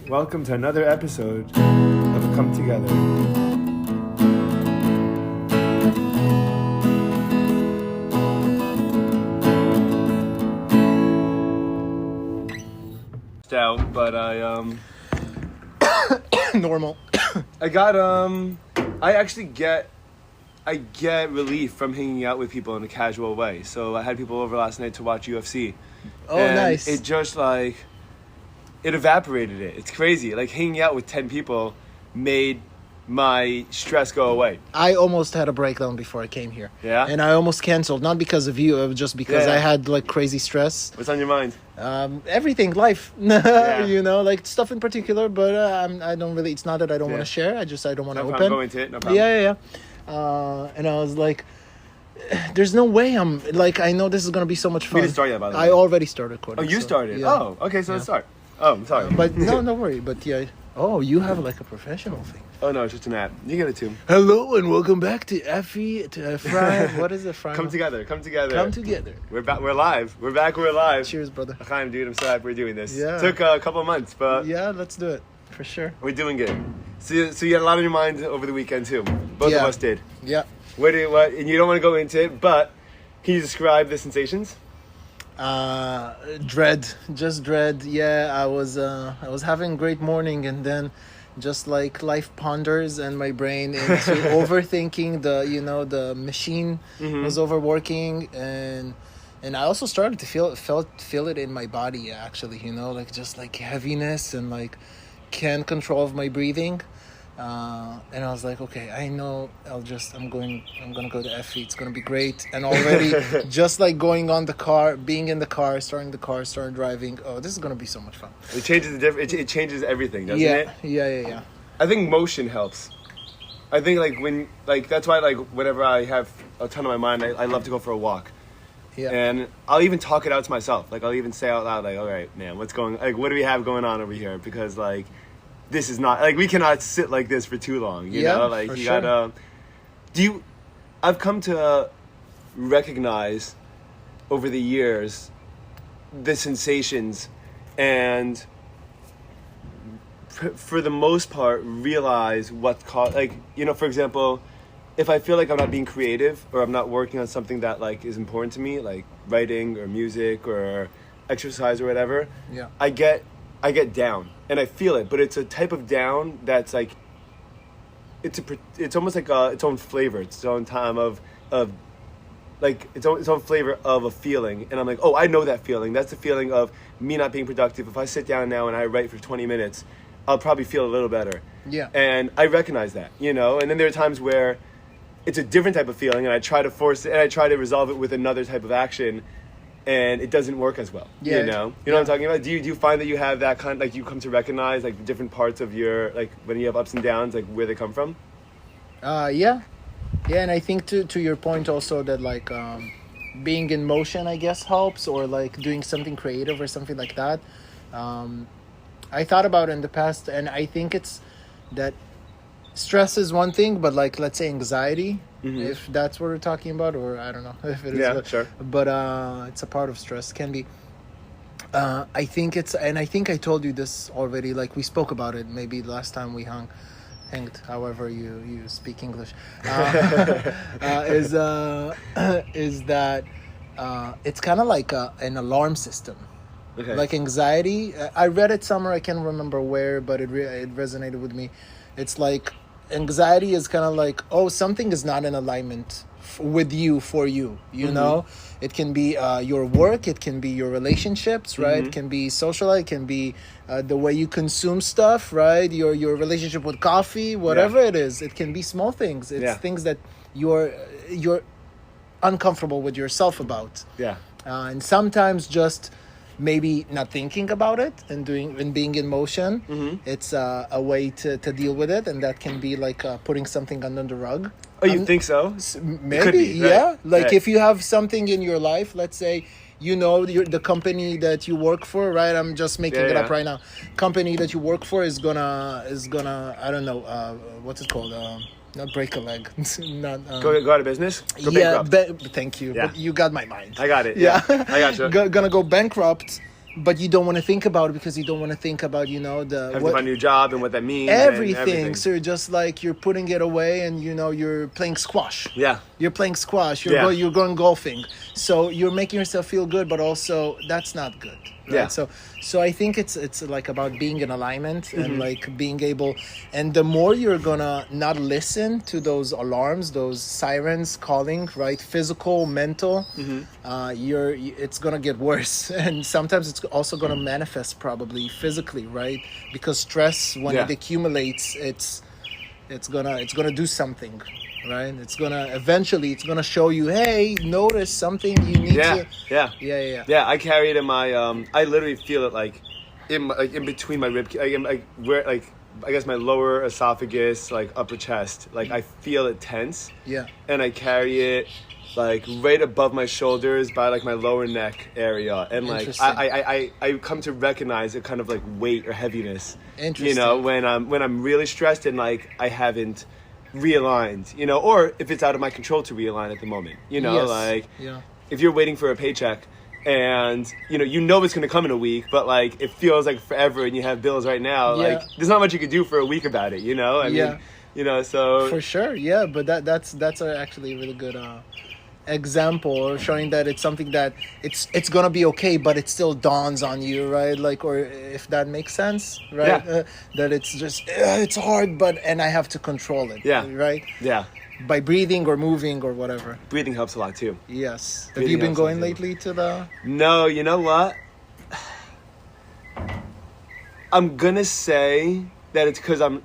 Welcome to another episode of Come Together. Out, but I normal. I got I get relief from hanging out with people in a casual way. So I had people over last night to watch UFC. Oh, and nice. It just it evaporated it. It's crazy. Like hanging out with 10 people made my stress go away. I almost had a breakdown before I came here. Yeah? And I almost canceled, not because of you, it was just because Yeah. I had like crazy stress. What's on your mind? Everything, life, Yeah. you know, like stuff in particular, but I don't really, it's not that I don't want to share, I don't want to No open. problem. Go into it. No problem. Yeah. And I was like, there's no way I'm, like, I know this is going to be so much fun. We didn't start yet, by the way. I already started recording. Oh, you so, started? yeah. Oh, okay, so let's start. Oh, I'm sorry. But no, don't worry. But yeah. Oh, you have like a professional thing. Oh, no, it's just an app. You get it too. Hello and welcome back to Effie, to Fry. What is it, Fry? Come together. Come together. We're back. We're live. We're back. We're live. Cheers, brother. Chaim, dude, I'm so happy we're doing this. Yeah. Took a couple of months, but Yeah, let's do it. For sure. we're doing good. So you had a lot on your mind over the weekend too. Both of Yeah. us did. Yeah. What? And you don't want to go into it, but can you describe the sensations? Dread. Just dread. Yeah, I was having a great morning and then just like life ponders and my brain into overthinking the machine was overworking and I also started to feel it in my body actually, like just like heaviness and like can't control of my breathing. And I was like, okay, I know I'm gonna go to Effie. It's gonna be great. And already just like being in the car, starting driving. Oh, this is gonna be so much fun. It changes it changes everything, doesn't it? Yeah. I think motion helps. I think that's why whenever I have a ton on my mind, I love to go for a walk. Yeah. And I'll even talk it out to myself. Like I'll even say out loud, like, all right, man, what do we have going on over here? Because this is not we cannot sit like this for too long. You know, for you sure. gotta. I've come to recognize over the years the sensations, and for the most part, realize what's caused. For example, if I feel like I'm not being creative or I'm not working on something that is important to me, like writing or music or exercise or whatever, Yeah. I get down and I feel it, but it's a type of down that's it's almost like its own flavor, its own time of its own flavor of a feeling, and I'm like, oh, I know that feeling. That's the feeling of me not being productive. If I sit down now and I write for 20 minutes, I'll probably feel a little better. Yeah. And I recognize that, and then there are times where it's a different type of feeling, and I try to force it, and I try to resolve it with another type of action, and it doesn't work as well. Yeah. You know what I'm talking about? Do you find that you have that kind, you come to recognize the different parts of your, when you have ups and downs, where they come from? Yeah, and I think to your point also that being in motion, I guess, helps, or doing something creative or something like that. I thought about it in the past, and I think it's that stress is one thing, but let's say anxiety, if that's what we're talking about, or I don't know if it is. Yeah, sure. But it's a part of stress, can be. I think I told you this already. We spoke about it maybe the last time we hanged. However you speak English, is that it's kind of like an alarm system. Okay. Like anxiety, I read it somewhere, I can't remember where, but it resonated with me. It's like anxiety is kind of like, oh, something is not in alignment with you, for you, you know? It can be your work, it can be your relationships, right? It can be social, it can be the way you consume stuff, right? Your relationship with coffee, whatever it is. It can be small things. It's things that you're uncomfortable with yourself about. Yeah. And sometimes just maybe not thinking about it and being in motion, it's a way to deal with it, and that can be putting something under the rug. Oh, you think so? Maybe, be, yeah. right. If you have something in your life, let's say, the company that you work for, right? I'm just making it up right now. Company that you work for is gonna I don't know, what's it called? Not break a leg. Not go out of business? Go bankrupt. Thank you. Yeah. But you got my mind. I got it. Yeah. I got you. Gonna go bankrupt, but you don't want to think about it because you don't want to think about, you know, Have to find a new job and what that means. everything. So you're just like, you're putting it away, and you know, you're playing squash. Yeah. You're playing squash. You're going golfing. So you're making yourself feel good, but also that's not good. Right? Yeah. So I think it's like about being in alignment and like being able, and the more you're gonna not listen to those alarms, those sirens calling, right? Physical, mental, it's gonna get worse, and sometimes it's also gonna manifest probably physically, right? Because stress, when it accumulates, it's gonna do something. Right, it's gonna show you, hey, notice something you need to. Yeah. I carry it in my. I literally feel it like in between my rib, where I guess my lower esophagus, like upper chest, like I feel it tense. Yeah. And I carry it like right above my shoulders by like my lower neck area, and like I come to recognize a kind of like weight or heaviness. Interesting. You know, when I'm really stressed and like I haven't realigned, you know, or if it's out of my control to realign at the moment, you know, if you're waiting for a paycheck and you know it's going to come in a week, but like it feels like forever and you have bills right now, like there's not much you can do for a week about it, you know. I mean, you know, so for sure, but that's actually a really good example, showing that it's something that it's gonna be okay, but it still dawns on you, right? Like, or if that makes sense, right? That it's just it's hard, and I have to control it, right? By breathing or moving or whatever. Breathing helps a lot too. Yes. Breathing have you been going too. lately to the? No, you know what? I'm gonna say that it's because I'm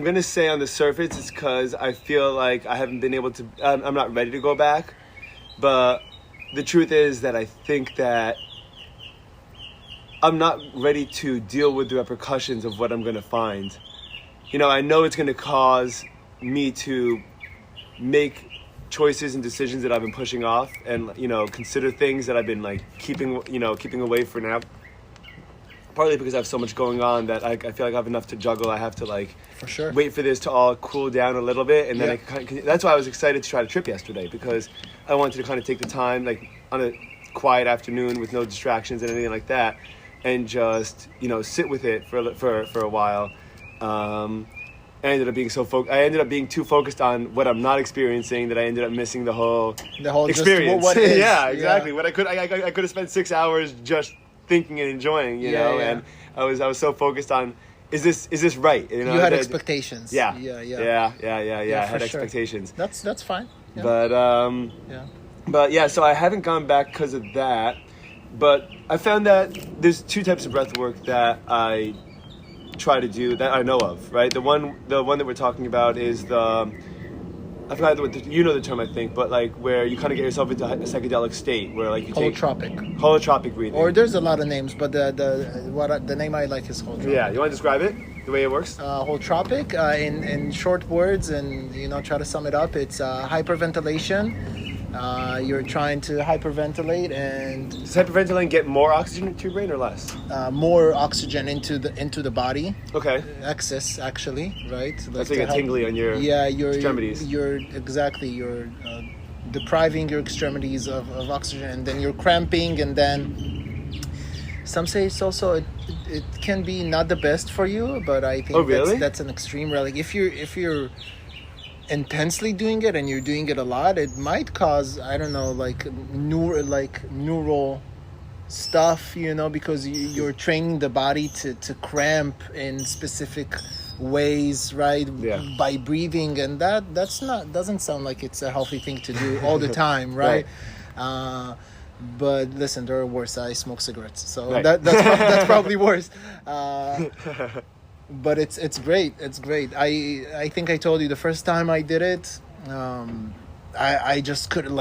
gonna say on the surface it's because I feel like I haven't been able to. I'm not ready to go back. But the truth is that I think that I'm not ready to deal with the repercussions of what I'm going to find. You know, I know it's going to cause me to make choices and decisions that I've been pushing off, and, you know, consider things that I've been like keeping away for now. Partly because I have so much going on that I feel like I have enough to juggle. I have to like for sure wait for this to all cool down a little bit, and then that's why I was excited to try the trip yesterday, because I wanted to kind of take the time, like on a quiet afternoon with no distractions and anything like that, and just sit with it for a while. I ended up being I ended up being too focused on what I'm not experiencing that I ended up missing the whole experience. What is. Yeah, exactly. What I could have spent 6 hours just thinking and enjoying, and I was so focused on is this right? You had expectations. Yeah. I had expectations. That's fine. Yeah. But so I haven't gone back because of that. But I found that there's two types of breath work that I try to do that I know of. Right, the one that we're talking about is I forgot the term, I think, but like where you kind of get yourself into a psychedelic state where like you holotropic breathing. Or there's a lot of names, but the name I like is holotropic. Yeah, you want to describe it, the way it works? Holotropic, in short words, and try to sum it up, it's hyperventilation. You're trying to hyperventilate, and does hyperventilating get more oxygen to your brain or less? More oxygen into the body. Okay. Excess, actually, right? That's like a tingly on your extremities. You're depriving your extremities of oxygen, and then you're cramping, and then some say it's also it can be not the best for you, but I think that's an extreme. Like if you're intensely doing it and you're doing it a lot, it might cause, I don't know, like neural stuff, because you're training the body to cramp in specific ways, right? By breathing, and doesn't sound like it's a healthy thing to do all the time, right? But listen, there are worse. I smoke cigarettes, so that's probably worse. But it's great. It's great. I think I told you the first time I did it, I just couldn't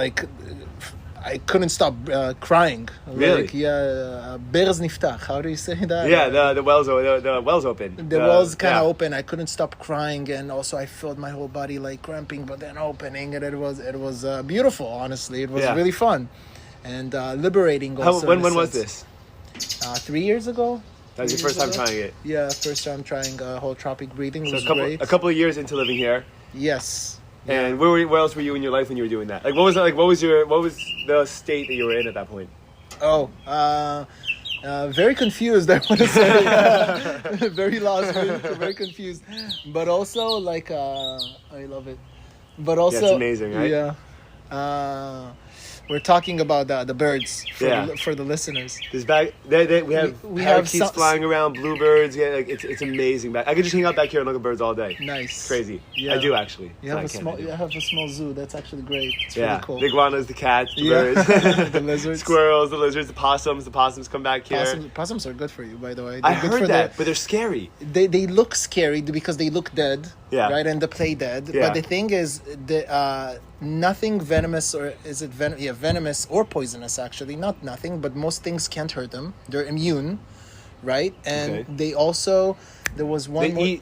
I couldn't stop crying. Really? Berz niftach. How do you say that? Yeah, the wells open. The wells kind of open. I couldn't stop crying, and also I felt my whole body like cramping, but then opening, and it was beautiful. Honestly, it was really fun and liberating. Also, when was this? 3 years ago. That was your first time trying it? Yeah, first time trying holotropic breathing. It was great. A couple of years into living here. Yes. And where else were you in your life when you were doing that? Like, what was the state that you were in at that point? Very confused, I want to say. Very lost, very confused. But also, like, I love it. But also, it's amazing, right? Yeah. We're talking about the birds for the listeners. This bag, we have parakeets flying around, bluebirds. Yeah, like it's amazing. I could just hang out back here and look at birds all day. Nice, it's crazy. Yeah. I do actually. You have a small zoo. That's actually great. It's really cool. The iguanas, the cats, the birds, the lizards, squirrels, the lizards, the possums. The possums come back here. Possums are good for you, by the way. I heard that, but they're scary. They look scary because they look dead. Yeah. Right, and they play dead. Yeah. But the thing is, nothing venomous, or is it venomous or poisonous, actually. Not nothing, but most things can't hurt them. They're immune, right? And they also, there was one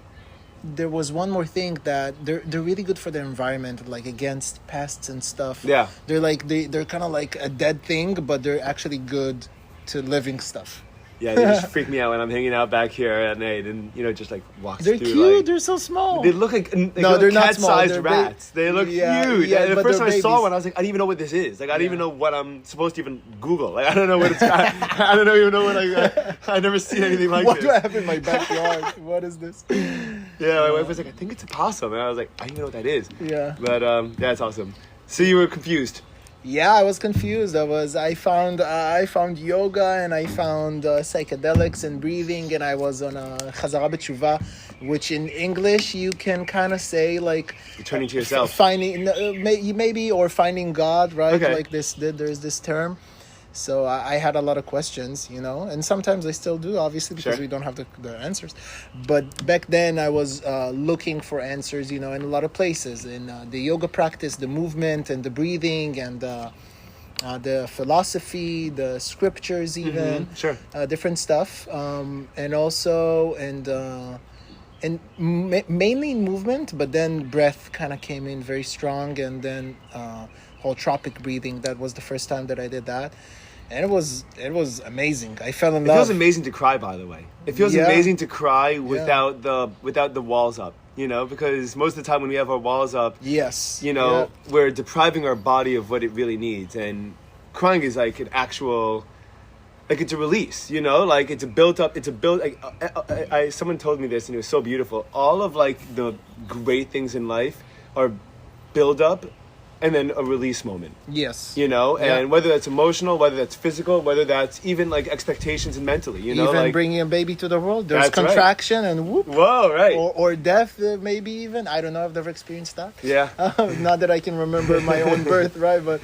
more thing that they're really good for the environment, like against pests and stuff. Yeah. They're kind of like a dead thing, but they're actually good to living stuff. Yeah, they just freak me out when I'm hanging out back here at night and, just like walks through. They're cute. Like, they're so small. They look like they're not small. cat-sized rats. They look huge. Yeah, and the first time I saw babies. one, I was like, I didn't even know what this is. Like, I didn't even know what I'm supposed to even Google. Like, I don't know what it's. I don't even know what I've never seen anything like what this. What do I have in my backyard? What is this? Yeah, my wife was like, I think it's a possum. And I was like, I don't even know what that is. Yeah. But, it's awesome. So you were confused. Yeah, I was confused. I found yoga, and I found psychedelics and breathing, and I was on a Chazara B'Tshuva, which in English you can kind of say like returning to yourself, finding maybe or finding God, right? Okay. Like this, there's this term. So I had a lot of questions, and sometimes I still do, obviously, because we don't have the answers. But back then I was looking for answers, in a lot of places, in the yoga practice, the movement and the breathing and the philosophy, the scriptures, even different stuff, and also mainly movement, but then breath kind of came in very strong, and then holotropic breathing. That was the first time that I did that. And it was amazing. I fell in love. It feels amazing to cry, by the way. It feels amazing to cry without the walls up, because most of the time when we have our walls up, we're depriving our body of what it really needs. And crying is like an actual, like it's a release, like it's a built up, like, someone told me this and it was so beautiful. All of like the great things in life are build up and then a release moment. Yes. And whether that's emotional, whether that's physical, whether that's even like expectations and mentally, Even like bringing a baby to the world, there's contraction and whoop. Whoa, right. Or death, maybe even. I don't know if I've ever experienced that. Yeah. Not that I can remember my own birth, right? But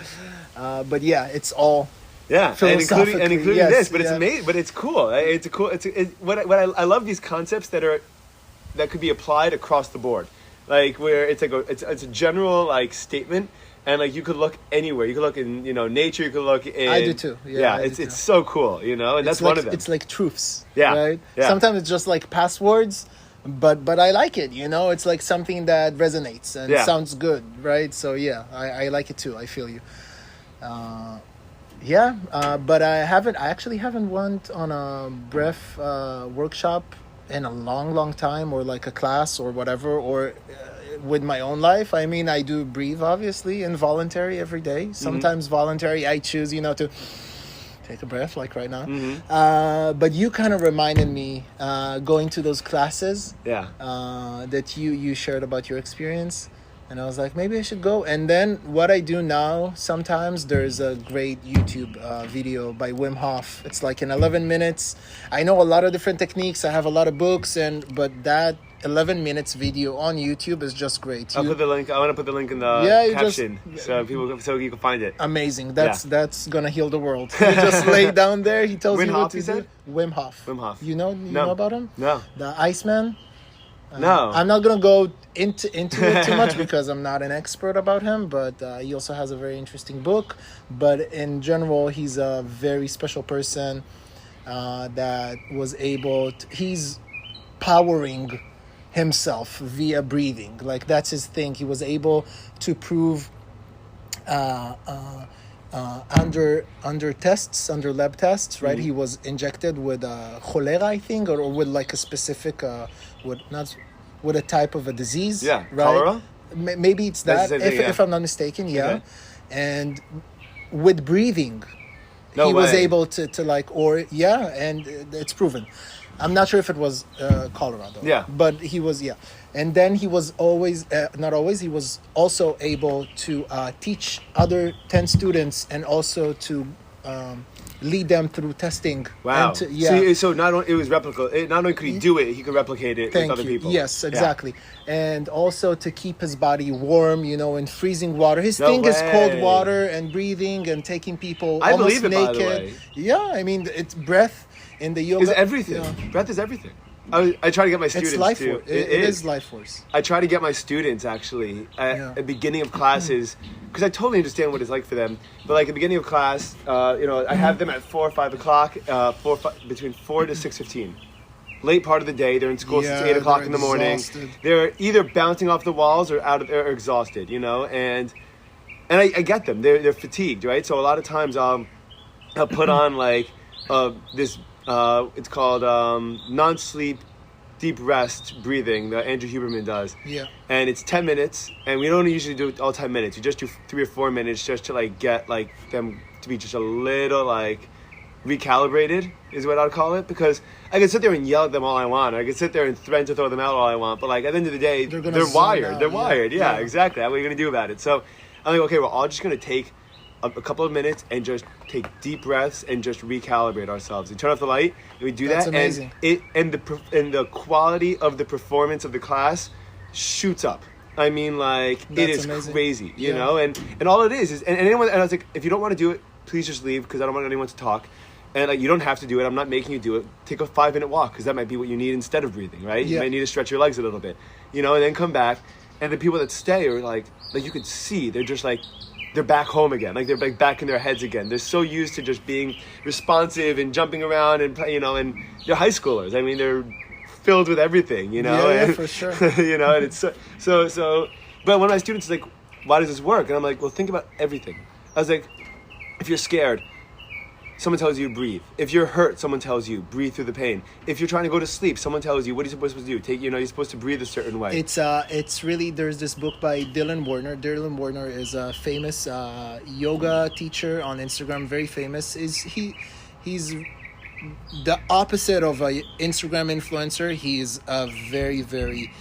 yeah, it's all. Yeah, and including this, but it's amazing. But it's cool. I love these concepts that could be applied across the board, like where it's a general like statement. And like you could look anywhere. You could look in, nature. You could look in. I do too. Yeah, it's so cool, and that's one of them. It's like truths. Yeah. Right. Yeah. Sometimes it's just like passwords, but I like it. It's like something that resonates and sounds good, right? So yeah, I like it too. I feel you. But I actually haven't went on a breath workshop in a long time, or like a class or whatever, or. With my own life, I mean, I do breathe, obviously, involuntary every day. Sometimes voluntary, I choose, to take a breath, like right now. But you kind of reminded me, going to those classes, that you shared about your experience. And I was like, maybe I should go. And then what I do now, sometimes there's a great YouTube video by Wim Hof. It's like in 11 minutes. I know a lot of different techniques. I have a lot of books, but that 11 minutes video on YouTube is just great. I'll put the link. I want to put the link in the caption so you can find it. Amazing. That's gonna heal the world. You just lay down there. He tells you what to do. Wim Hof. Wim Hof. You know about him? No. The Iceman. No. I'm not gonna go into it too much because I'm not an expert about him. But he also has a very interesting book. But in general, he's a very special person that was able to. He's powering himself via breathing. Like that's his thing. He was able to prove under lab tests, right? He was injected with cholera, I think, or with like a specific with a type of a disease. Yeah, right? cholera. Maybe it's that, if I'm not mistaken. Yeah, Okay. and with breathing, No he was way. able to like, or yeah, and it's proven. I'm not sure if it was Colorado. Yeah. But he was, yeah. And then he was always, not always, he was also able to teach other 10 students and also to lead them through testing. Wow. And to, yeah. So not only it was replicable. Not only could he do it, he could replicate it with other people. Yes, exactly. And also to keep his body warm, you know, in freezing water. His No thing is cold way. water and breathing and taking people I almost believe it, naked. by the way. Yeah, I mean, it's breath in the yoga. Is everything. Yeah. Breath is everything. I try to get my students It's life to. force. It is life force. I try to get my students actually at the beginning of classes, because I totally understand what it's like for them. But like at the beginning of class, you know, I have them at 4 or 5 o'clock, between 4 to 6:15. Late part of the day, they're in school since 8 o'clock they're in the morning. exhausted. They're either bouncing off the walls or or exhausted, you know, and I get them. They're fatigued, right? So a lot of times I'll put on like this. It's called non-sleep deep rest breathing that Andrew Huberman does. Yeah. And it's 10 minutes, and we don't usually do it all 10 minutes. We just do 3 or 4 minutes just to like get like them to be just a little like recalibrated is what I'd call it, because I can sit there and yell at them all I want. I can sit there and threaten to throw them out all I want, but like at the end of the day, They're they're wired. out, They're wired. Yeah, yeah. exactly. What are you gonna do about it? So I'm like, okay, we're all just gonna take a couple of minutes and just take deep breaths and just recalibrate ourselves. We turn off the light and we do That's that, amazing. and the quality of the performance of the class shoots up. I mean, like it That's is amazing. crazy, you Yeah. know. And all it is and anyone. And I was like, if you don't want to do it, please just leave, because I don't want anyone to talk. And like, you don't have to do it. I'm not making you do it. Take a 5-minute walk, because that might be what you need instead of breathing, right? You Yeah. might need to stretch your legs a little bit, you know, and then come back. And the people that stay are like you could see they're just like. They're back home again, like they're like back in their heads again. They're so used to just being responsive and jumping around and you know, and they're high schoolers. I mean, they're filled with everything, you know. Yeah, and, for sure. you know, and it's so. But one of my students is like, "Why does this work?" And I'm like, "Well, think about everything." I was like, "If you're scared, someone tells you breathe. If you're hurt, someone tells you breathe through the pain. If you're trying to go to sleep, someone tells you what are you supposed to do. You're supposed to breathe a certain way." It's really, there's this book by Dylan Warner. Dylan Warner is a famous yoga teacher on Instagram, very famous. He's the opposite of a Instagram influencer. He's a very, very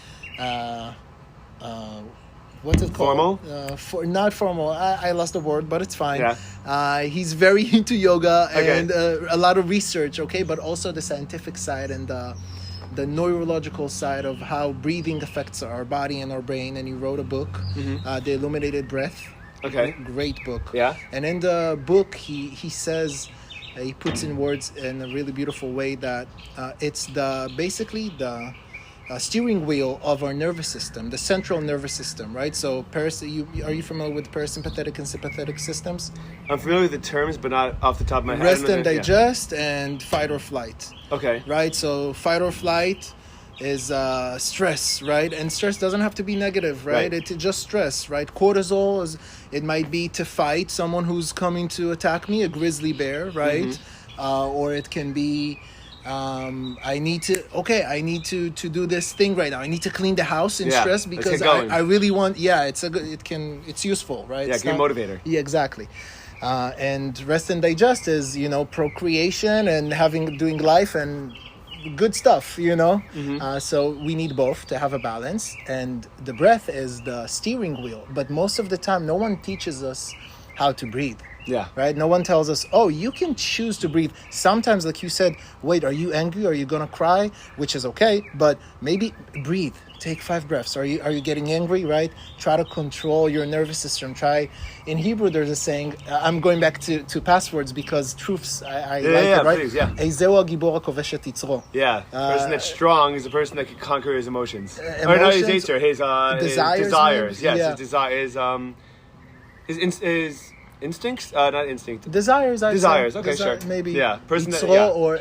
what's it called? Formal? Not formal. I lost the word, but it's fine. Yeah. He's very into yoga Okay. and a lot of research, okay, but also the scientific side and the neurological side of how breathing affects our body and our brain. And he wrote a book, The Illuminated Breath. Okay. Great book. Yeah. And in the book, he says, he puts in words in a really beautiful way that it's basically the steering wheel of our nervous system, the central nervous system, right? So, are you familiar with parasympathetic and sympathetic systems? I'm familiar with the terms, but not off the top of my head. Rest and Yeah. digest and fight or flight, Okay. right? So, fight or flight is stress, right? And stress doesn't have to be negative, right? Right. It's just stress, right? Cortisol it might be to fight someone who's coming to attack me, a grizzly bear, right? Or it can be I need to do this thing right now. I need to clean the house in Yeah, stress let's because get going. I really want. Yeah, it's useful, right? Yeah, It's it can be a motivator. Yeah, exactly. And rest and digest is procreation and doing life and good stuff, so we need both to have a balance, and the breath is the steering wheel. But most of the time no one teaches us how to breathe. Yeah. Right? No one tells us, oh, you can choose to breathe. Sometimes, like you said, wait, are you angry? Are you going to cry? Which is okay, but maybe breathe. Take 5 breaths. Are you getting angry, right? Try to control your nervous system. In Hebrew, there's a saying, I'm going back to passwords because truths, I like it, right? Please, yeah. "Eizeu הגיבור הכובש את יצרו." Yeah, the person that's strong is the person that can conquer his emotions. Or not his Emotions, nature, his desires, maybe? Yes, Yeah. his desire, his instincts, not instinct. Desires, I'd say. Desires, okay, sure. Maybe. Yeah, person that- Yitzro, yeah. or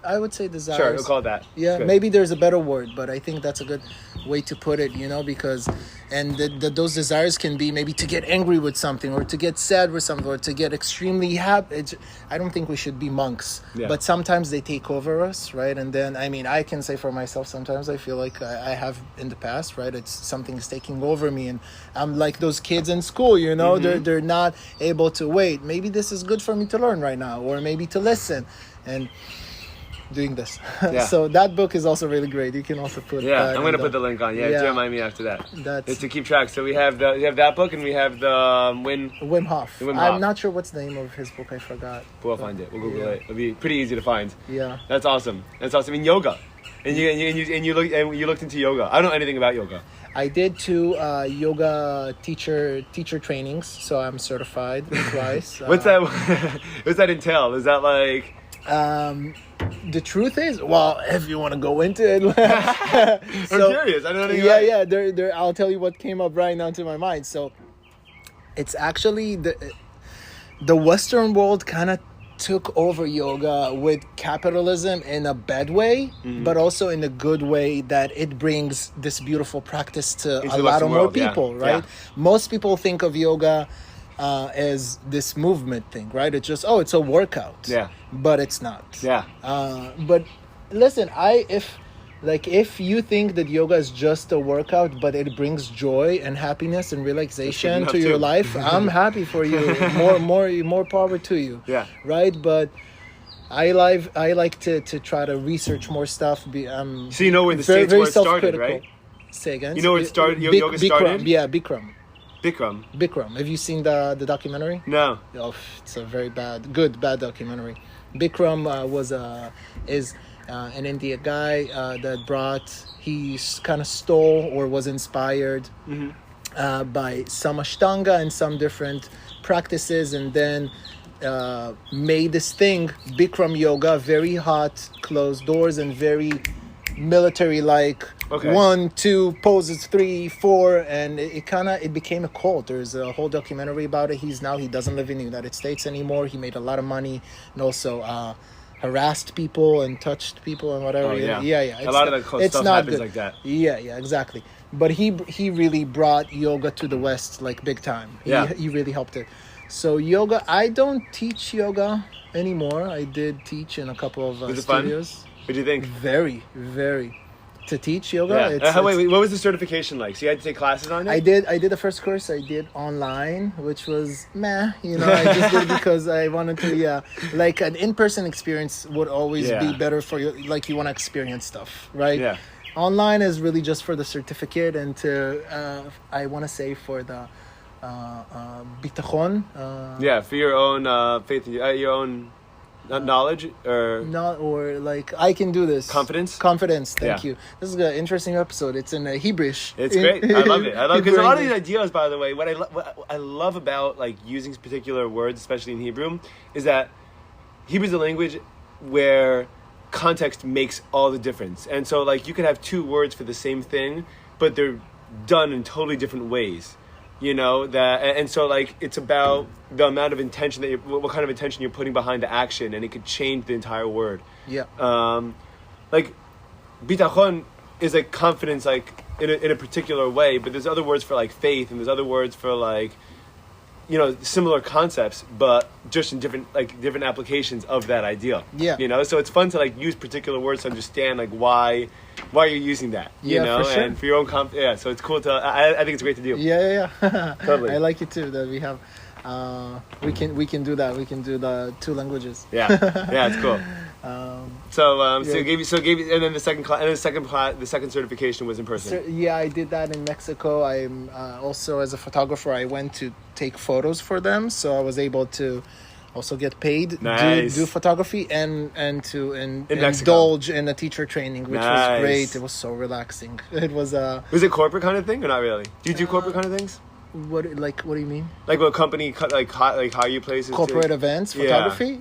I would say desires. Sure, we'll call it that. Yeah, Good. maybe there's a better word, but I think that's a good. way to put it, because those desires can be maybe to get angry with something, or to get sad with something, or to get extremely happy. I don't think we should be monks, but sometimes they take over us, right? And then, I can say for myself, sometimes I feel like I have in the past, right? It's something's taking over me, and I'm like those kids in school, they're not able to wait. Maybe this is good for me to learn right now, or maybe to listen, and doing this. So that book is also really great. You can also put that I'm going to put the link on. Do remind me after that. It's to keep track. So we have that book, and we have the Wim Hof. Wim Hof. I'm not sure what's the name of his book. I forgot. We'll find it. We'll Google it. It'll be pretty easy to find. Yeah. That's awesome. In yoga. And you looked into yoga. I don't know anything about yoga. I did 2 yoga teacher trainings, so I'm certified twice. What's that? What's that entail? Is that like? The truth is, well, if you want to go into it, I'm curious. I don't know. There. I'll tell you what came up right now to my mind. So, it's actually the Western world kind of took over yoga with capitalism in a bad way, but also in a good way, that it brings this beautiful practice to a lot of more people, right? Most people think of yoga as this movement thing, right? It's just, it's a workout. Yeah. But it's not. Yeah. But listen, if you think that yoga is just a workout, but it brings joy and happiness and relaxation to your life, I'm happy for you. More power to you. Yeah. Right? But I like to try to research more stuff. So you know where the States where it started, right? Say again. You know where it started? Yoga started? Yeah, Bikram. Bikram. Have you seen the documentary? No. Oh, it's a very bad documentary. Bikram is an Indian guy that he kind of stole or was inspired by some Ashtanga and some different practices, and then made this thing, Bikram yoga, very hot, closed doors, and very military-like. Okay. 1, 2 poses, 3, 4, and it became a cult. There's a whole documentary about it. He doesn't live in the United States anymore. He made a lot of money, and also harassed people and touched people and whatever. Oh, yeah. Yeah. A lot of that stuff happens good. Like that. Yeah, exactly. But he really brought yoga to the West, like, big time. He really helped it. So yoga, I don't teach yoga anymore. I did teach in a couple of studios. Fun? What do you think? Very, very. To teach yoga. Yeah. Wait, what was the certification like? So you had to take classes on it? I did the first course I did online, which was meh. I just did it because I wanted to. Like an in-person experience would always be better for you. Like you want to experience stuff, right? Yeah. Online is really just for the certificate and I want to say for the bitachon. For your own faith, your own. Knowledge or like I can do this. Confidence. Thank you. This is an interesting episode. It's in Hebrew. It's great. I love it. Because a lot of these ideas, by the way, what I love about like using particular words, especially in Hebrew, is that Hebrew is a language where context makes all the difference. And so like you can have 2 words for the same thing, but they're done in totally different ways. And so like it's about the amount of intention what kind of intention you're putting behind the action, and it could change the entire word. Yeah. Like bitachon is like confidence, like in a particular way, but there's other words for like faith, and there's other words for like similar concepts, but just in different applications of that idea. Yeah. So it's fun to like use particular words to understand like why you're using that. For sure. And for your own so it's cool to. I think it's great to do. Yeah. Totally. I like it too that we have. We can do that. We can do the 2 languages. Yeah, it's cool. So you gave you, and then the second certification was in person. I did that in Mexico. I'm also, as a photographer, I went to take photos for them, so I was able to also get paid, do photography, and to indulge in a teacher training, which was great. It was so relaxing. It was Was it corporate kind of thing or not really? Do you do corporate kind of things? What do you mean? Like what company hire you places? Corporate events, photography.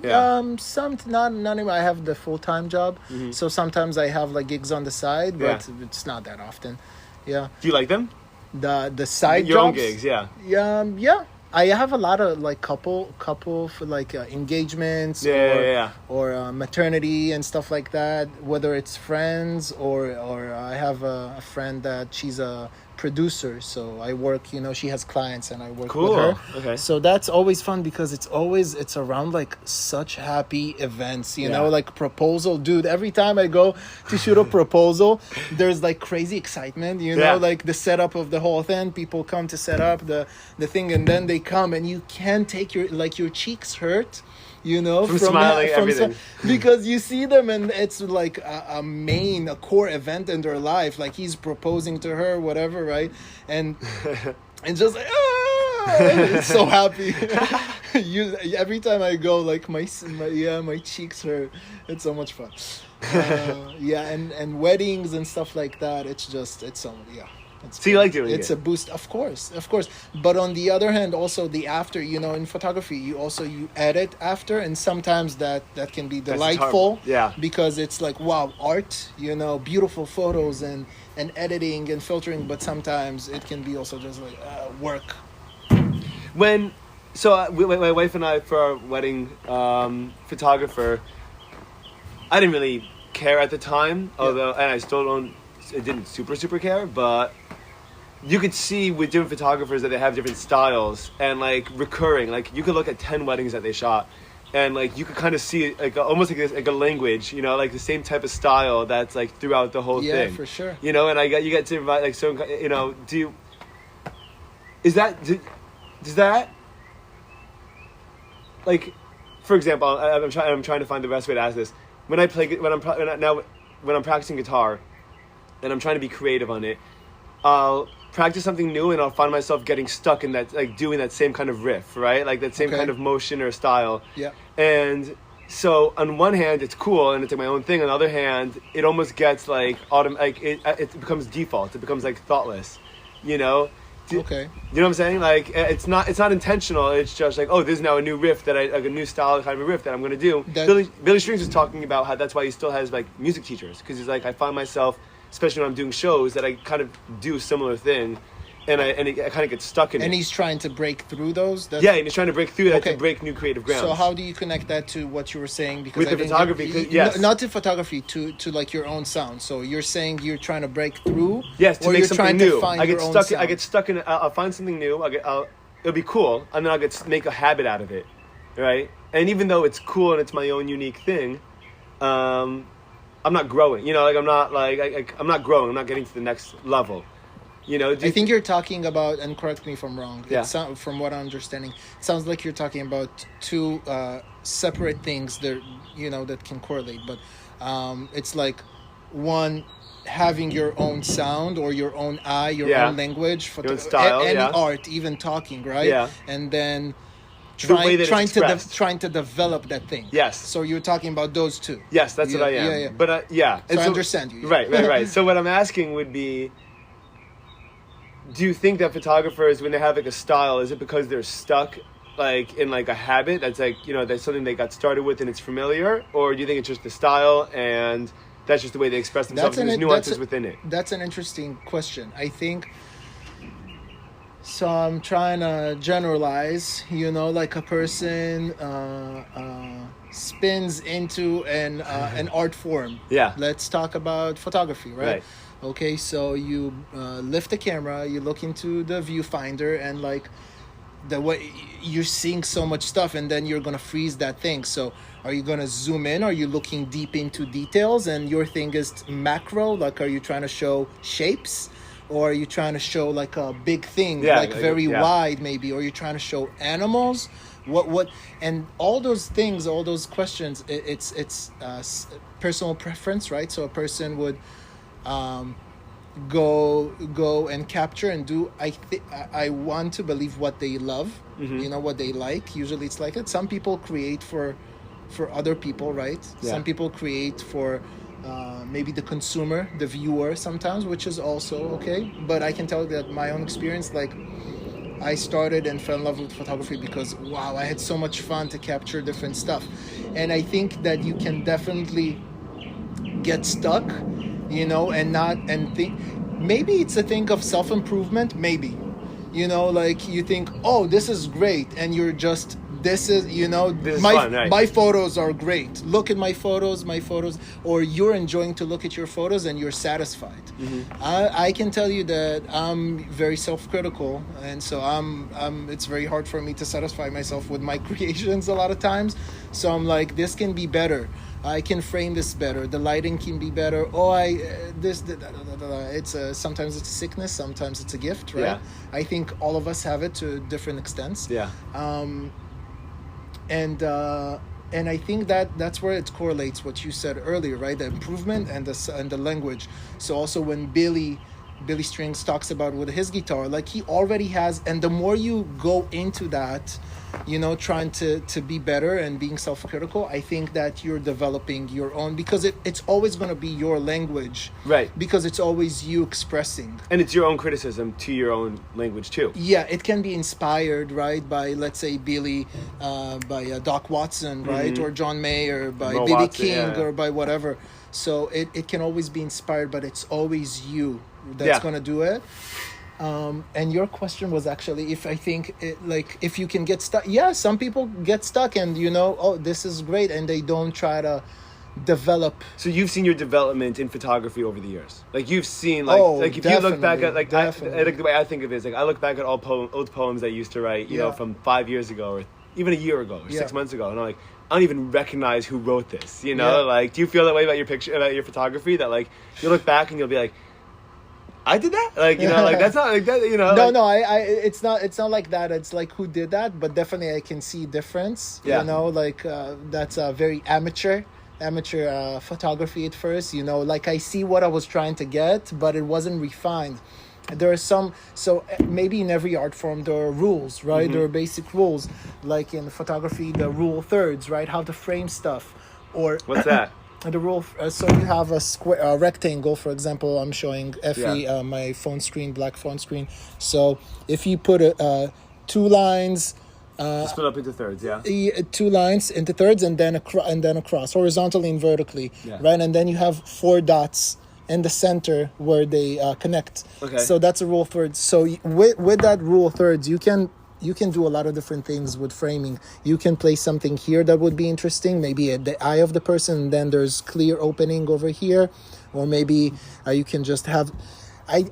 Some not anymore. I have the full-time job, so sometimes I have like gigs on the side, but it's not that often. Yeah. Do you like them? The side your jobs? Own gigs, yeah. Yeah. I have a lot of like couple for like engagements Yeah. or maternity and stuff like that. Whether it's friends or I have a friend that she's a producer, so I work. You know, she has clients and I work with her. Okay. So that's always fun because it's around like such happy events. You know, like proposal, dude. Every time I go to shoot a proposal, there's like crazy excitement. You know, like the setup of the whole thing. People come to set up the thing, and then they come, and you can't take your cheeks hurt. You know, from smiling, everything. Because you see them and it's like a core event in their life. Like he's proposing to her, whatever, right? And just like, it's so happy. Every time I go, like my cheeks hurt. It's so much fun. And weddings and stuff like that. It's so So you like doing it's a boost, of course. But on the other hand, also the after, you know, in photography, you edit after, and sometimes that can be delightful. Because it's like, wow, art, you know, beautiful photos and editing and filtering. But sometimes it can be also just like work. My wife and I, for our wedding photographer, I didn't really care at the time, although, and I still don't. I didn't super care, but you could see with different photographers that they have different styles and like recurring. Like you could look at 10 weddings that they shot, and like you could kind of see like almost like a language, you know, like the same type of style that's like throughout the whole thing. Yeah, for sure. You know, and you get to invite like so, you know, does that like, for example, I'm trying to find the best way to ask this. When I'm practicing guitar, and I'm trying to be creative on it, I'll practice something new and I'll find myself getting stuck in that, like doing that same kind of riff, right? Like that same kind of motion or style. Yeah. And so on one hand, it's cool and it's like my own thing. On the other hand, it almost gets like it becomes default. It becomes like thoughtless, you know? Okay. You know what I'm saying? Like it's not intentional. It's just like, oh, there's now a new riff like a new style kind of a riff that I'm gonna do. Billy Strings was talking about how that's why he still has like music teachers, because he's like, I find myself, especially when I'm doing shows, that I kind of do a similar thing, and I kind of get stuck in it. And he's trying to break through those? And he's trying to break through that to break new creative grounds. So how do you connect that to what you were saying? Because with the photography, yes. Not to photography, to like your own sound. So you're saying you're trying to break through? Yes, to make something new. I get stuck in it. I'll find something new. It'll be cool, and then I'll make a habit out of it, right? And even though it's cool and it's my own unique thing, I'm not growing, you know, like I'm not growing. I'm not getting to the next level, you know. I think you're talking about, and correct me if I'm wrong. Yeah. From what I'm understanding, it sounds like you're talking about two separate things that, you know, that can correlate. But it's like one, having your own sound or your own your own language, your own style, any art, even talking, right? Yeah. And then trying to develop that thing. Yes. So you're talking about those two. Yes, that's what I am. Yeah. But So I understand you. Yeah. Right. So what I'm asking would be, do you think that photographers, when they have like a style, is it because they're stuck like in like a habit that's like, you know, that's something they got started with and it's familiar, or do you think it's just the style and that's just the way they express themselves and there's nuances within it? That's an interesting question. I think. So I'm trying to generalize, you know, like a person spins into an art form. Yeah. Let's talk about photography, right? Okay, so you lift the camera, you look into the viewfinder, and like the way you're seeing so much stuff, and then you're gonna freeze that thing. So are you gonna zoom in? Are you looking deep into details? And your thing is macro, like are you trying to show shapes? Or are you trying to show like a big thing, very wide maybe? Or you're trying to show animals? What? And all those things, all those questions, it's personal preference, right? So a person would go and capture and do. I want to believe what they love, you know, what they like. Usually it's like it. Some people create for other people, right? Yeah. Some people create for maybe the consumer, the viewer sometimes, which is also okay. But I can tell you that my own experience, like I started and fell in love with photography because, wow, I had so much fun to capture different stuff. And I think that you can definitely get stuck, you know, and think, maybe it's a thing of self-improvement, maybe. you know, like you think, oh, this is great, and you're just, this is, you know, This is my fun, right? my photos are great. Look at my photos, or you're enjoying to look at your photos and you're satisfied. I can tell you that I'm very self-critical, and so it's very hard for me to satisfy myself with my creations a lot of times. So I'm like, this can be better. I can frame this better. The lighting can be better. Oh, it's sometimes it's a sickness, sometimes it's a gift, right? Yeah. I think all of us have it to different extents. Yeah. And I think that's where it correlates what you said earlier, right? The improvement and the language. So also when Billy Strings talks about with his guitar, like he already has, and the more you go into that, you know, trying to be better and being self-critical, I think that you're developing your own, because it's always going to be your language, Right? because it's always you expressing, And it's your own criticism to your own language too. yeah. It can be inspired, right, by, let's say, Billy, by Doc Watson, right, or John Mayer, by Mo B.B. Watson, King, yeah. or by whatever. So it can always be inspired, but it's always you that's going to do it. And your question was actually if I think if you can get stuck. Yeah, some people get stuck, and you know, oh, this is great, and they don't try to develop. So you've seen your development in photography over the years. Like you've seen, like if you look back at like the way I think of it is like I look back at all old poems I used to write, you know, from 5 years ago or even a year ago or 6 months ago, and I'm like, I don't even recognize who wrote this. You know, like do you feel that way about your photography, that like you look back and you'll be like, I did that? Like, you know, like that's not like that, you know. No, it's not like that. It's like who did that, but definitely I can see difference. Yeah. You know, like that's a very amateur photography at first, you know, like I see what I was trying to get, but it wasn't refined. There are some, so maybe in every art form there are rules, right? There are basic rules, like in photography, the rule thirds, right? How to frame stuff, or What's that? the rule. So you have a square, a rectangle, for example. I'm showing Effie my phone screen, black phone screen. So if you put two lines. Split up into thirds, yeah. 2 lines into thirds, and then across, horizontally and vertically, right? And then you have 4 dots in the center where they connect. Okay. So that's a rule of thirds. So with that rule of thirds, you can do a lot of different things with framing. You can place something here that would be interesting, maybe at the eye of the person, and then there's clear opening over here, or maybe you can just have. I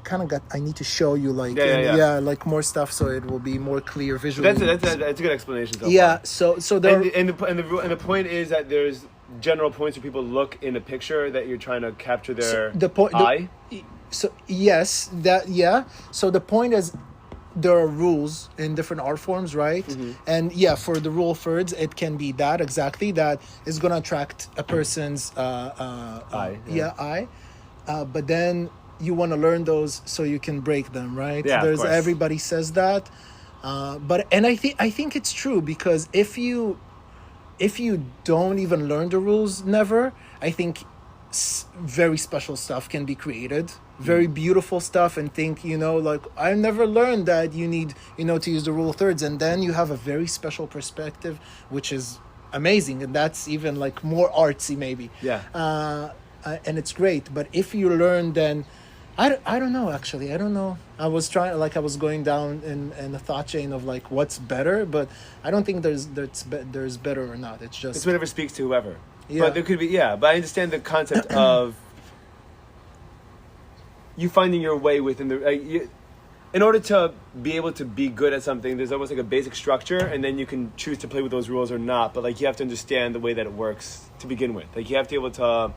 kind of got. I need to show you like like more stuff, so it will be more clear visually. That's a good explanation. So there. And the point is that there's general points where people look in a picture that you're trying to capture their eye. So yes, So the point is, there are rules in different art forms, right? And for the rule of thirds, it can be that exactly that is going to attract a person's eye. Eye. But then you want to learn those so you can break them, right? Yeah, There's everybody says that, but I think it's true, because if you don't even learn the rules, never, I think very special stuff can be created, very beautiful stuff, and think, you know, like I never learned that you need, you know, to use the rule of thirds, and then you have a very special perspective, which is amazing, and that's even like more artsy maybe. And it's great. But if you learn, then I don't know, actually. I don't know. I was going down in the thought chain of like what's better, but I don't think there's better or not. It's whatever speaks to whoever. But there could be, but I understand the concept of you finding your way within the in order to be able to be good at something, there's almost like a basic structure, and then you can choose to play with those rules or not, but like you have to understand the way that it works to begin with. Like you have to be able to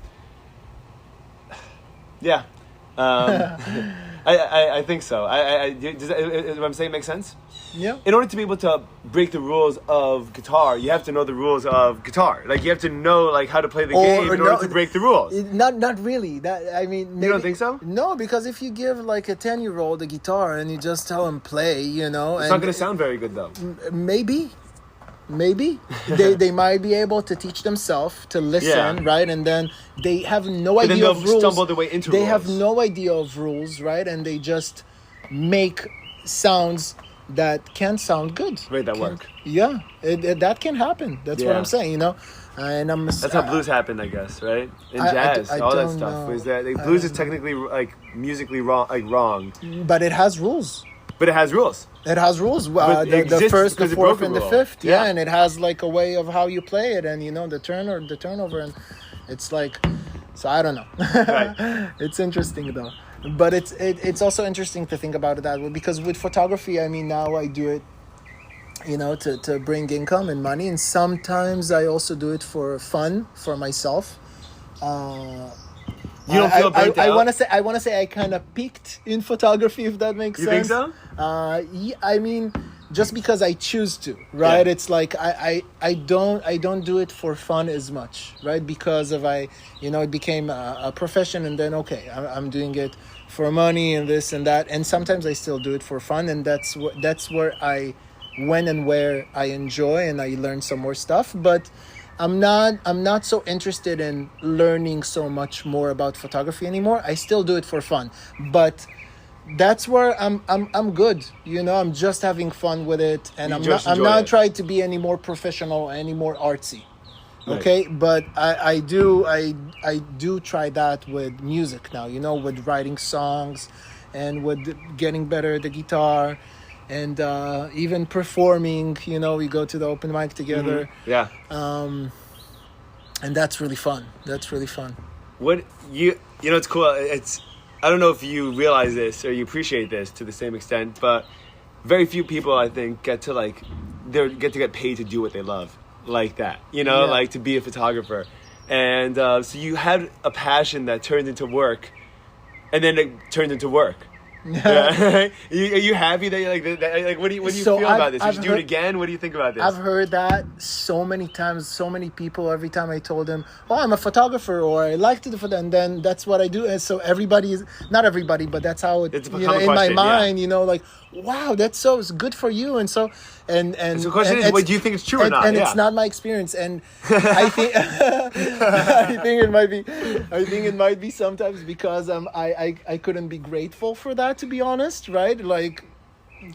I think so. Does what I'm saying make sense? Yeah. In order to be able to break the rules of guitar, you have to know the rules of guitar. Like you have to know like how to play the game in order to break the rules. Not really. Maybe, you don't think so? No, because if you give like a 10-year-old a guitar and you just tell him play, you know, it's not going to sound very good though. Maybe they might be able to teach themselves to listen, right? And then they have no idea of rules. Stumble their way into rules. They have no idea of rules, right? And they just make sounds that can sound good. Right, that work. Yeah, that can happen. That's what I'm saying, you know. And that's how blues happened, I guess, right? In jazz, all that stuff. Was that blues is technically like musically wrong, but it has rules. But it has rules. It has rules. But it The exists first, the because it fourth, broke a and the rule. fifth. Yeah. Yeah, and it has like a way of how you play it, and the turnover, and it's like, so I don't know. Right. It's interesting though, but it's also interesting to think about it that way, because with photography, I mean, now I do it, to bring income and money, and sometimes I also do it for fun for myself. You don't feel burnt out? I want to say I kind of peaked in photography, if that makes You sense. think so? Yeah, I mean, just because I choose to, right? Yeah. It's like I don't do it for fun as much, right? Because of it became a profession, and then I'm doing it for money and this and that, and sometimes I still do it for fun, and that's where I when and where I enjoy and I learn some more stuff, but I'm not so interested in learning so much more about photography anymore. I still do it for fun, but that's where I'm good. I'm just having fun with it, and I'm not trying to be any more professional, any more artsy. Right. Okay, but I do try that with music now. With writing songs, and with getting better at the guitar, and even performing. We go to the open mic together. Mm-hmm. Yeah. And that's really fun. What it's cool. I don't know if you realize this or you appreciate this to the same extent, but very few people, I think, get to get paid to do what they love like that. Like to be a photographer, and so you had a passion that turned into work, and then it turned into work. Yeah. Are you happy that you like that? Like, what do you feel about this? Would you do it again? What do you think about this? I've heard that so many times. So many people. Every time I told them, "Oh, I'm a photographer," or "I like to do photo," and then that's what I do. And so not everybody, but that's how it's in my mind. Like, wow, it's good for you. And so and so the question is, do you think it's true or not? And it's not my experience. And I think I think it might be sometimes because I couldn't be grateful for that, to be honest, right? Like,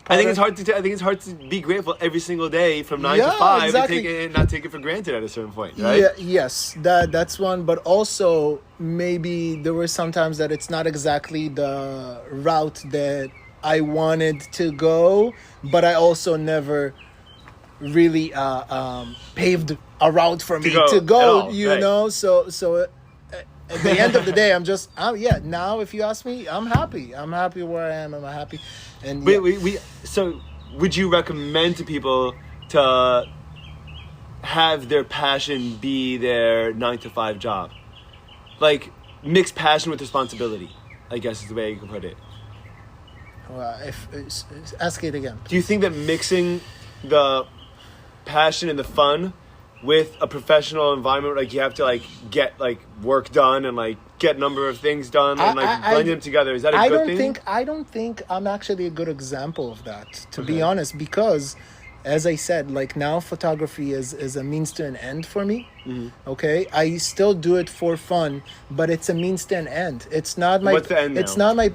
I think it's hard to be grateful every single day from 9 to 5 exactly. and not take it for granted at a certain point, right? Yeah, yes, that's one. But also maybe there were some times that it's not exactly the route that I wanted to go, but I also never really paved a route for me to go. Right. So at the end of the day, I'm just now if you ask me, I'm happy where I am. I'm happy. And so would you recommend to people to have their passion be their 9 to 5 job, like mix passion with responsibility, I guess is the way you can put it? Ask it again. Do you think that mixing the passion and the fun with a professional environment, like you have to get work done and get a number of things done and blend them together, is that a good thing? I don't think I'm actually a good example of that, to be honest, because as I said, now photography is a means to an end for me. Mm-hmm. Okay, I still do it for fun, but it's a means to an end. It's not my. What's the end now? It's not my.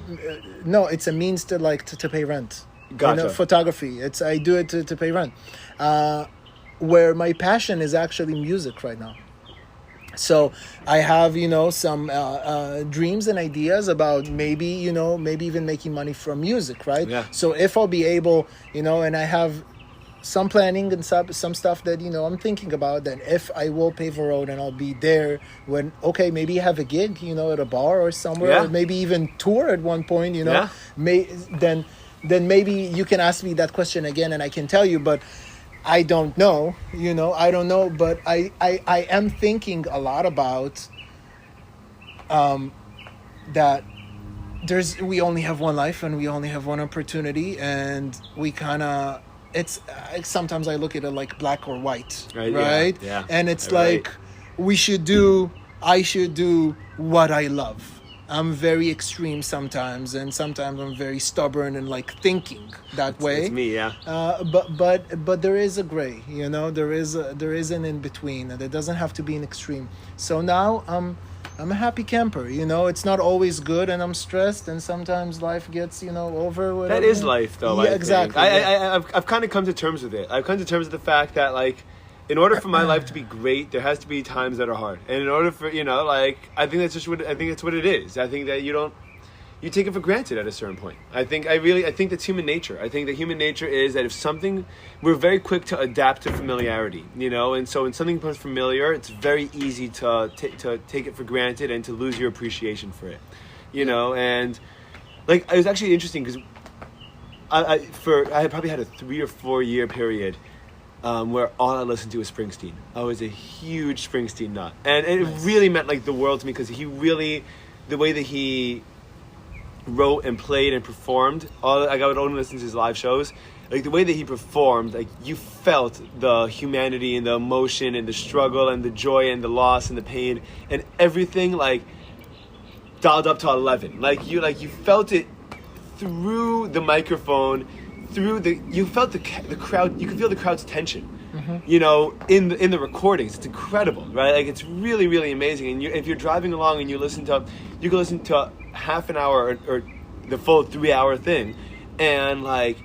No, it's a means to to pay rent. Gotcha. Photography. I do it to pay rent. Where my passion is actually music right now. So I have some dreams and ideas about maybe even making money from music, right? Yeah. So if I'll be able, and I have some planning and some stuff that I'm thinking about, then if I will pave a road and I'll be there when maybe have a gig at a bar or somewhere, or maybe even tour at one point, then maybe you can ask me that question again and I can tell you, but I don't know, I don't know, but I am thinking a lot about that we only have one life and we only have one opportunity, and we kind of, it's sometimes I look at it like black or white, right? Yeah. And it's right. I should do what I love. I'm very extreme sometimes, and sometimes I'm very stubborn and thinking that way. It's me, yeah. But there is a gray, there is an in between, and it doesn't have to be an extreme. So now I'm a happy camper. It's not always good, and I'm stressed, and sometimes life gets over. Whatever. That is life, though. Yeah, exactly. I've kind of come to terms with it. I've come to terms with the fact that in order for my life to be great, there has to be times that are hard. And in order for, I think that's what it is. I think that you take it for granted at a certain point. I think that's human nature. I think that human nature is that if something, we're very quick to adapt to familiarity, you know, and so when something becomes familiar, it's very easy to take it for granted and to lose your appreciation for it, you know. And like, it was actually interesting because I had probably had a 3 or 4 year period where all I listened to was Springsteen. I was a huge Springsteen nut, and it really meant like the world to me because he really, the way that he wrote and played and performed, I would only listen to his live shows. Like the way that he performed, like you felt the humanity and the emotion and the struggle and the joy and the loss and the pain and everything, like dialed up to 11. Like you felt it through the microphone, you felt the crowd. You could feel the crowd's tension. You know, in the recordings. It's incredible, right? Like it's really, really amazing. And if you're driving along and you can listen to half an hour or the full 3 hour thing, and like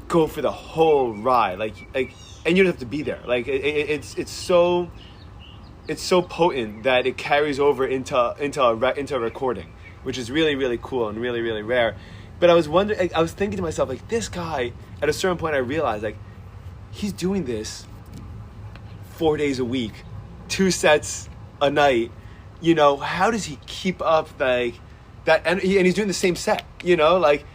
go for the whole ride, like, and you don't have to be there. Like it's so potent that it carries over into a recording, which is really, really cool and really, really rare. But I was thinking to myself, like, this guy, at a certain point I realized, like, he's doing this 4 days a week, 2 sets a night, you know, how does he keep up, like, that, and he's doing the same set, you know, like,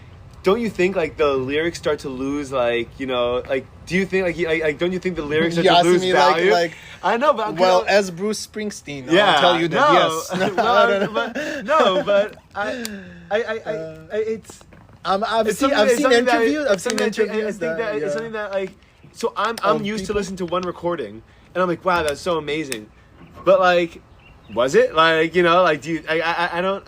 don't you think, like, the lyrics start to lose, like, you know, like, do you think, like don't you think the lyrics start to lose value? Like, I know, but well, as Bruce Springsteen, I'll tell you that, yes. I've seen interviews. It's something that, like, so I'm used to listening to one recording, and I'm like, wow, that's so amazing, but like, was it, like, you know, like, do you? I don't.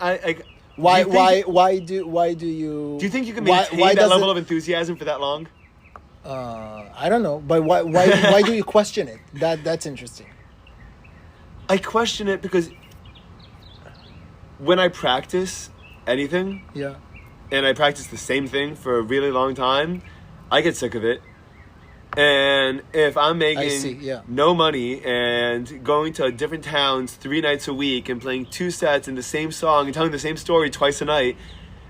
Why do you think you can maintain that level of enthusiasm for that long? I don't know, but why do you question it? That's interesting. I question it because when I practice anything, and I practice the same thing for a really long time, I get sick of it. And if I'm making no money and going to different towns 3 nights a week and playing 2 sets in the same song and telling the same story twice a night,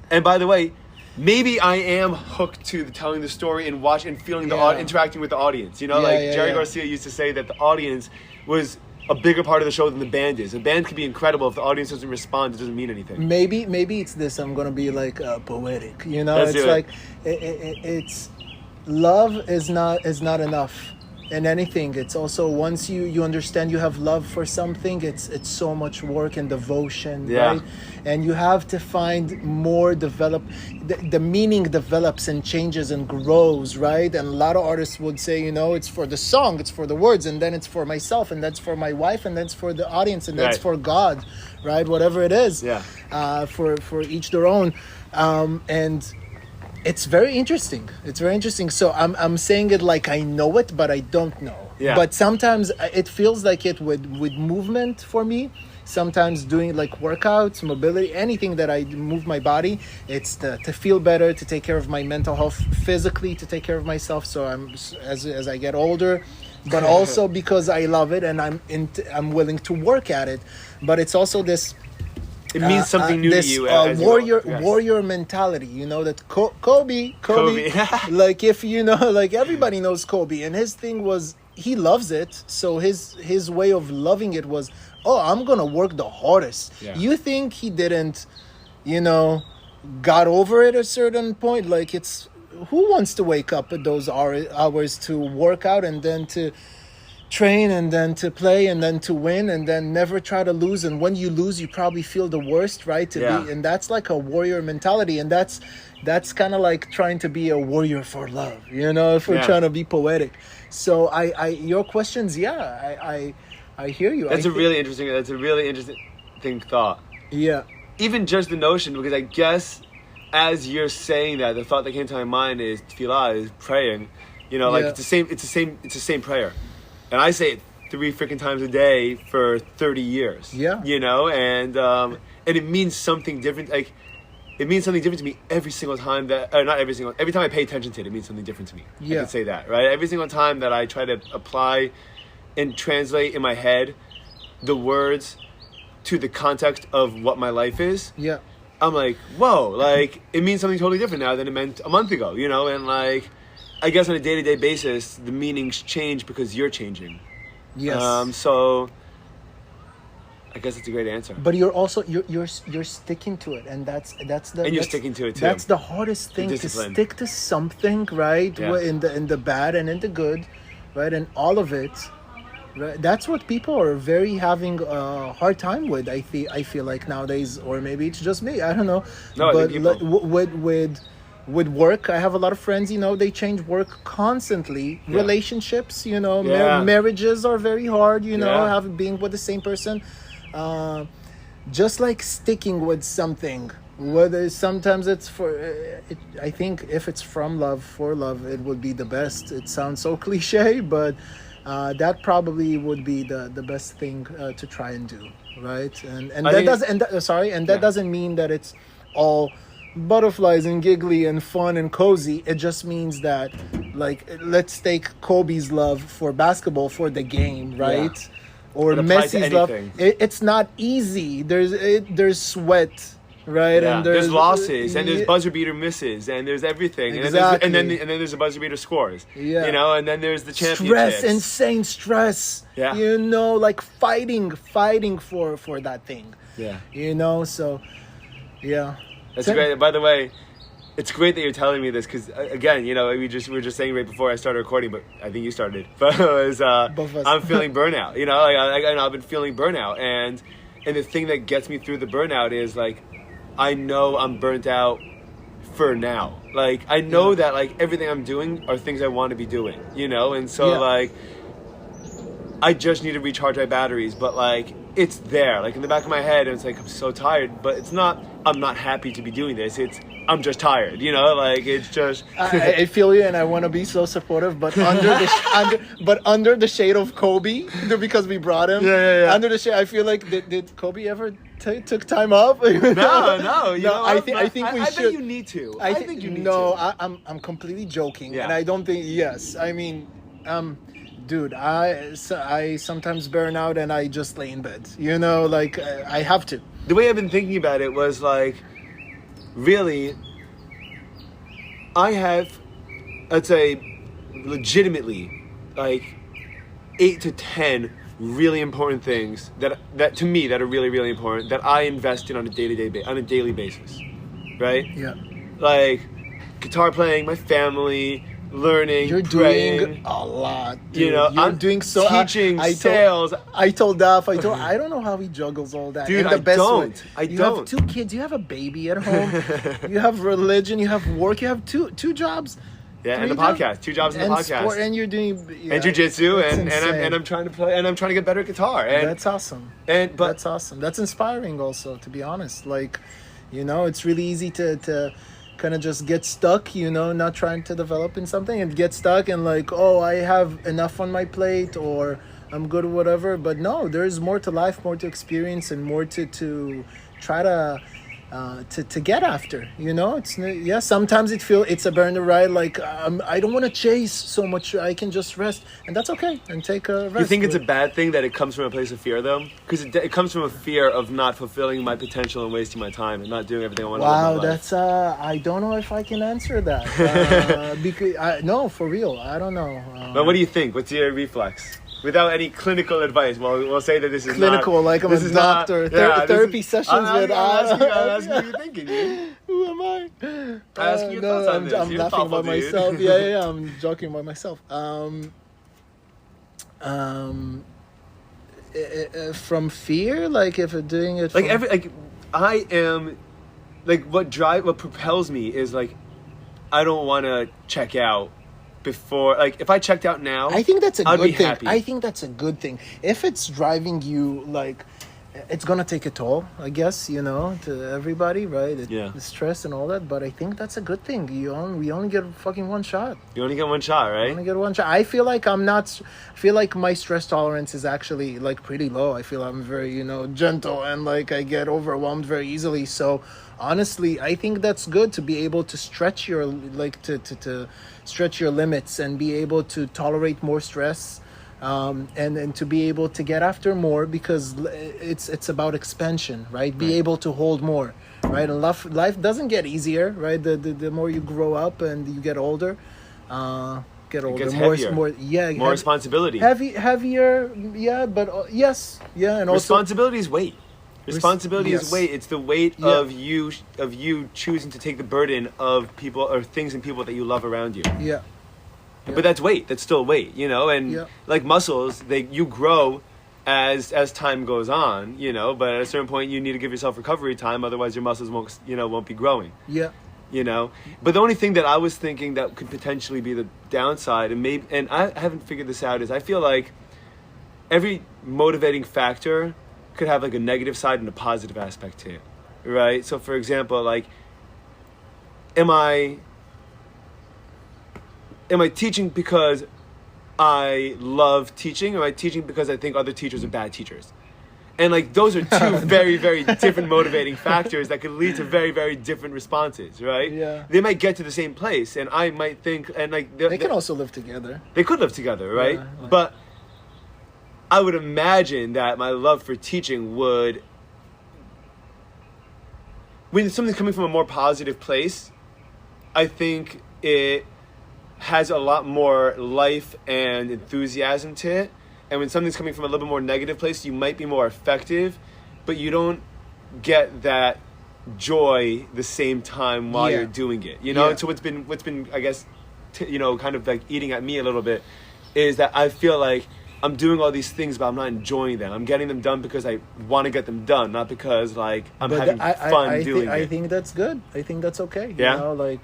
and by the way, maybe I am hooked to telling the story and feeling interacting with the audience. You know, Jerry Garcia used to say that the audience was a bigger part of the show than the band is. A band can be incredible. If the audience doesn't respond, it doesn't mean anything. Maybe it's this. I'm gonna be like poetic. You know, it's like it's love is not enough in anything. It's also, once you understand you have love for something, it's so much work and devotion, right? And you have to find more the meaning develops and changes and grows, right? And a lot of artists would say, you know, it's for the song, it's for the words, and then it's for myself, and that's for my wife, and that's for the audience, and that's for God, right? Whatever it is, for each their own, and it's very interesting. So I'm saying it like I know it, but I don't know. Yeah. But sometimes it feels like it with movement for me. Sometimes doing like workouts, mobility, anything that I move my body, it's to feel better, to take care of my mental health physically, to take care of myself. So as I get older, but also because I love it and I'm willing to work at it. But it's also this. It means something new to you. Warrior mentality, you know, that Kobe. Like, if you know, like, everybody knows Kobe, and his thing was, he loves it. So his way of loving it was, I'm going to work the hardest. Yeah. You think he didn't, you know, got over it at a certain point? Like, it's, who wants to wake up at those hours to work out and then to train and then to play and then to win and then never try to lose, and when you lose you probably feel the worst, right? Be, and that's like a warrior mentality, and that's kind of like trying to be a warrior for love, you know, if we're trying to be poetic. So I your questions, I hear you. That's a really interesting thought. Yeah. Even just the notion, because I guess as you're saying that, the thought that came to my mind is tefillah, is praying. You know, like it's the same prayer. And I say it 3 freaking times a day for 30 years. Yeah. You know, and it means something different. Like, it means something different to me every single time every time I pay attention to it, it means something different to me. Yeah. I can say that, right? Every single time that I try to apply and translate in my head the words to the context of what my life is. Yeah. I'm like, whoa, like it means something totally different now than it meant a month ago, you know? And like, I guess on a day-to-day basis, the meanings change because you're changing. Yes. So I guess it's a great answer. But you're also you're sticking to it, and that's the And you're sticking to it too. That's the hardest thing, to stick to something, right? Yeah. In the bad and in the good, right? And all of it, right? That's what people are very having a hard time with. I feel like nowadays, or maybe it's just me. I don't know. No, but I think people... with work, I have a lot of friends, you know, they change work constantly. Yeah. Relationships, you know, Yeah. marriages are very hard, you know, Yeah. being with the same person. Just like sticking with something, whether sometimes it's I think if it's from love, for love, it would be the best. It sounds so cliche, but that probably would be the best thing to try and do, right? And that doesn't mean that it's all butterflies and giggly and fun and cozy. It just means that, like, let's take Kobe's love for basketball, for the game, right? Yeah. Or Messi's love. It's not easy. There's sweat, right? Yeah. And there's losses, and there's buzzer beater misses, and there's everything. Exactly. And then there's a buzzer beater scores. Yeah. You know, and then there's the championships. Stress, insane stress. Yeah. You know, like fighting for that thing. Yeah. You know, so yeah. That's great. By the way, it's great that you're telling me this because, again, you know, we were just saying right before I started recording, but I think you started. But it was, I'm feeling burnout. You know, like I've been feeling burnout, and the thing that gets me through the burnout is like, I know I'm burnt out for now. Like I know that like everything I'm doing are things I want to be doing. You know, and so like, I just need to recharge my batteries, but like it's there, like in the back of my head, and it's like I'm so tired, but it's not. I'm not happy to be doing this. I'm just tired, you know. Like it's just. I feel you, and I want to be so supportive, but under the shade of Kobe, because we brought him. Yeah. Under the shade, I feel like did Kobe ever took time off? No. I think we should. I think you need to. I think you need to. I'm completely joking, yeah. And I don't think. Yes, I mean, dude, I sometimes burn out, and I just lay in bed. You know, like I have to. The way I've been thinking about it was like, really, I have, I'd say, legitimately, like 8 to 10 really important things that to me that are really, really important that I invest in on a daily basis, right? Yeah. Like guitar playing, my family, learning, you're praying, doing a lot, dude. You know, I'm doing so teaching, sales. I told Duff, I don't know how he juggles all that. Dude, in the best way. You have 2 kids, you have a baby at home, you have religion, you have work, you have two jobs. Yeah, and the podcast, 2 jobs in the podcast, sport, and you're doing and jiu-jitsu, and I'm trying to play, and I'm trying to get better at guitar. And that's awesome. That's awesome. That's inspiring, also, to be honest. Like, you know, it's really easy to kind of just get stuck, you know, not trying to develop in something and get stuck and like, oh, I have enough on my plate or I'm good or whatever. But no, there's more to life, more to experience, and more to try to get after, you know. It's sometimes it's a burner, right? Like I don't want to chase so much. I can just rest, and that's okay, and take a rest. You think it's a bad thing that it comes from a place of fear, though? Because it comes from a fear of not fulfilling my potential and wasting my time and not doing everything I want to do in my life. That's I don't know if I can answer that because no, for real, I don't know. But what do you think? What's your reflex? Without any clinical advice, we'll say that this is clinical, not, like I'm a doctor. Therapy sessions with. I'm asking what you're thinking, dude. Who am I? Asking your thoughts on this. I'm You're laughing about dude. myself. Yeah. I'm joking about myself. From fear, like if doing it. I am, like what propels me is like, I don't want to check out. Before, like, if I checked out now, I think that's a I'd good be thing. happy. I think that's a good thing. If it's driving you, like, it's gonna take a toll, I guess, you know, to everybody, right? The stress and all that. But I think that's a good thing. We only get fucking one shot. You only get one shot, right? You only get one shot. I feel like I feel like my stress tolerance is actually like pretty low. I feel I'm very, you know, gentle, and like I get overwhelmed very easily. So honestly, I think that's good to be able to stretch your to stretch your limits and be able to tolerate more stress, and to be able to get after more, because it's about expansion, right? Be able to hold more, right? And life doesn't get easier, right? The more you grow up and you get older, It gets more heavier. more More responsibility. heavier, yeah, but yes, yeah, and also Responsibility is weight. Responsibility yes. is weight. It's the weight Yeah. of you choosing to take the burden of people or things and people that you love around you. yeah, But that's weight. That's still weight, you know. And Yeah. like muscles, you grow as time goes on, you know. But at a certain point, you need to give yourself recovery time. Otherwise, your muscles won't be growing. yeah, You know. But the only thing that I was thinking that could potentially be the downside, and I haven't figured this out, is I feel like every motivating factor could have like a negative side and a positive aspect to it, right? So, for example, like, am I teaching because I love teaching, or am I teaching because I think other teachers are bad teachers? And like those are two very, very different motivating factors that could lead to very, very different responses, right? Yeah. They might get to the same place, and I might think, and like they can also live together. they could live together, right? Yeah, like- But I would imagine that my love for teaching would, when something's coming from a more positive place, I think it has a lot more life and enthusiasm to it. And when something's coming from a little bit more negative place, you might be more effective, but you don't get that joy the same time while Yeah. you're doing it. You know, Yeah. and so what's been I guess kind of like eating at me a little bit is that I feel like I'm doing all these things, but I'm not enjoying them. I'm getting them done because I want to get them done, not because like I'm But having fun doing it. I think that's good. I think that's okay. Yeah? You know, like,